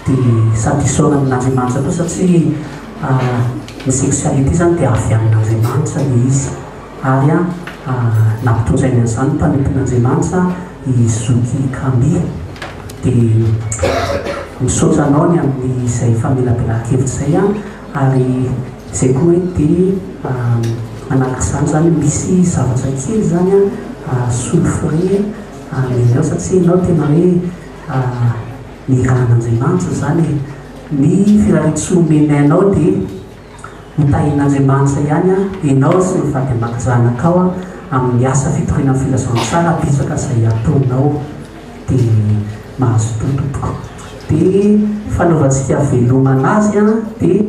dia sady isaorana amin'Andriamanitra koa satria ny sexualité zany dia avy amin'Andriamanitra le izy ary nampitondrainy an'izany mpanompon'Andriamanitra izoky Camille dia misaotra anao ny amin'izay famelapelaka-kevitra zay ary zay koa hoe dia manaraka izany zany misy zavatra kely zany solofre menao satria ianao tena hoe ny rahan'Andriamanitra zany ny filaritsomenainao dia mitahin'Andriamanitra ihany ianao sy mivady amaka zanakao amin'ny asa fitoriana amin'ny filazantsara bitsaka izay ataonao dia mahazo totompoko dia fanaovantsika velomana azy dia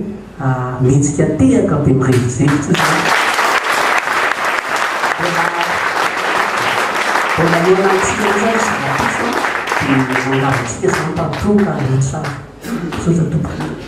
mihetsika tehaka be mirevizevitra mbola ioanantsika zany zavapisy dia manavatsika zany mpatonga rehetra sotra tompoko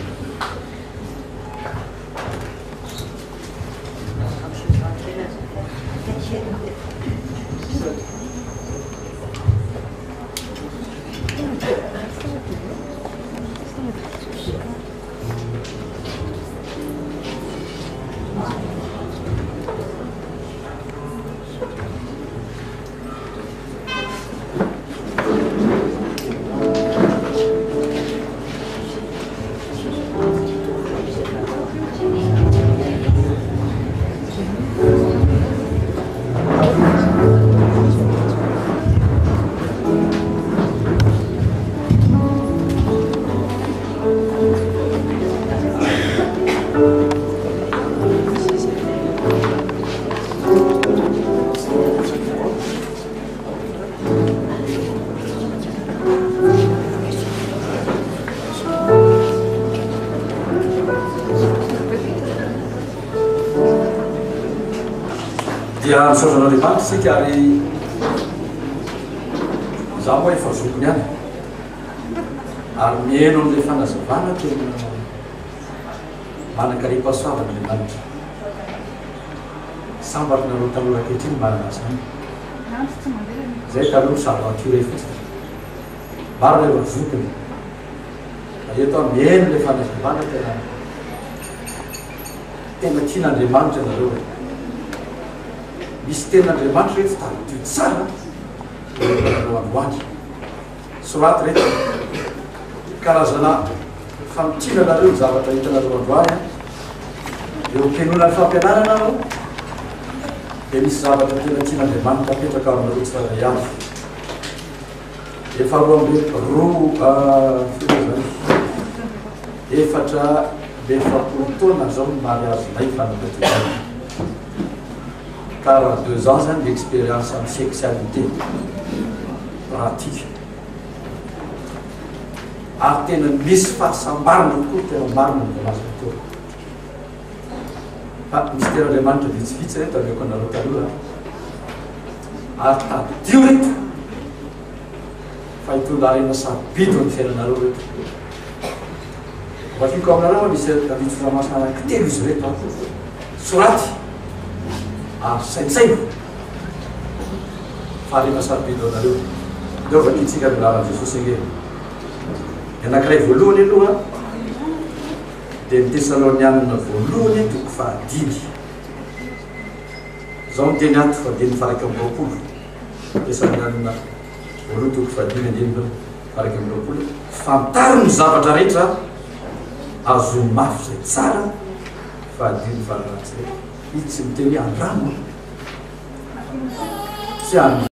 dia misaotran'Andriamanitra isika ary zaho moa efa zokony any ary mieno amin'ilay fanazavana tena manankarem-pahasoavan'Andriamanitra sambarina reo taloha rakehitriny manana zany zay taloha savanture fotsiny maro rehefa zokony ary eto mieno ilay fanazavana tena tian'Andriamanitra nareo misy ten'Andriamanitra rehefa talodio tsara reo androany soraty rehetra karazana famitiananareo zavatra hitanareo androany eo mpianona fampianarana ao dia misy zavatra tena tian'Andriamanitra apetraka aminareo tsara ihany efa roa ambe efatra be efapolo taona zao ny mariazinay fanambadiana 42 ans zany d'expérience en sexualité pratique ary tena misy fahasambarana koa tena marina ny volazy toa fa misy ten'Andriamanitra vitsivitsy reto aveko anareo taloha ary tadio reto fa hitondarena sabido ny fiainanareo reto vakiko aminareo misy avitsy-ramasina anankitelo izy reto soraty ary saitsaina faharena sarobido anareo leo vakintsika milaran Jesosy ege ny anankiray voalohany aloha dia ny Tesalonianina voalohany toko fahadimy zao miteny ato fadimy faraky amin'ny roapolo Tesalonianina voalohany toko fahadimy andiny faraky amin'ny roapolo fantariny zavatra rehetra azo mafy zay tsara fahadimy fararatsy izy tsy miteny andrano tsy any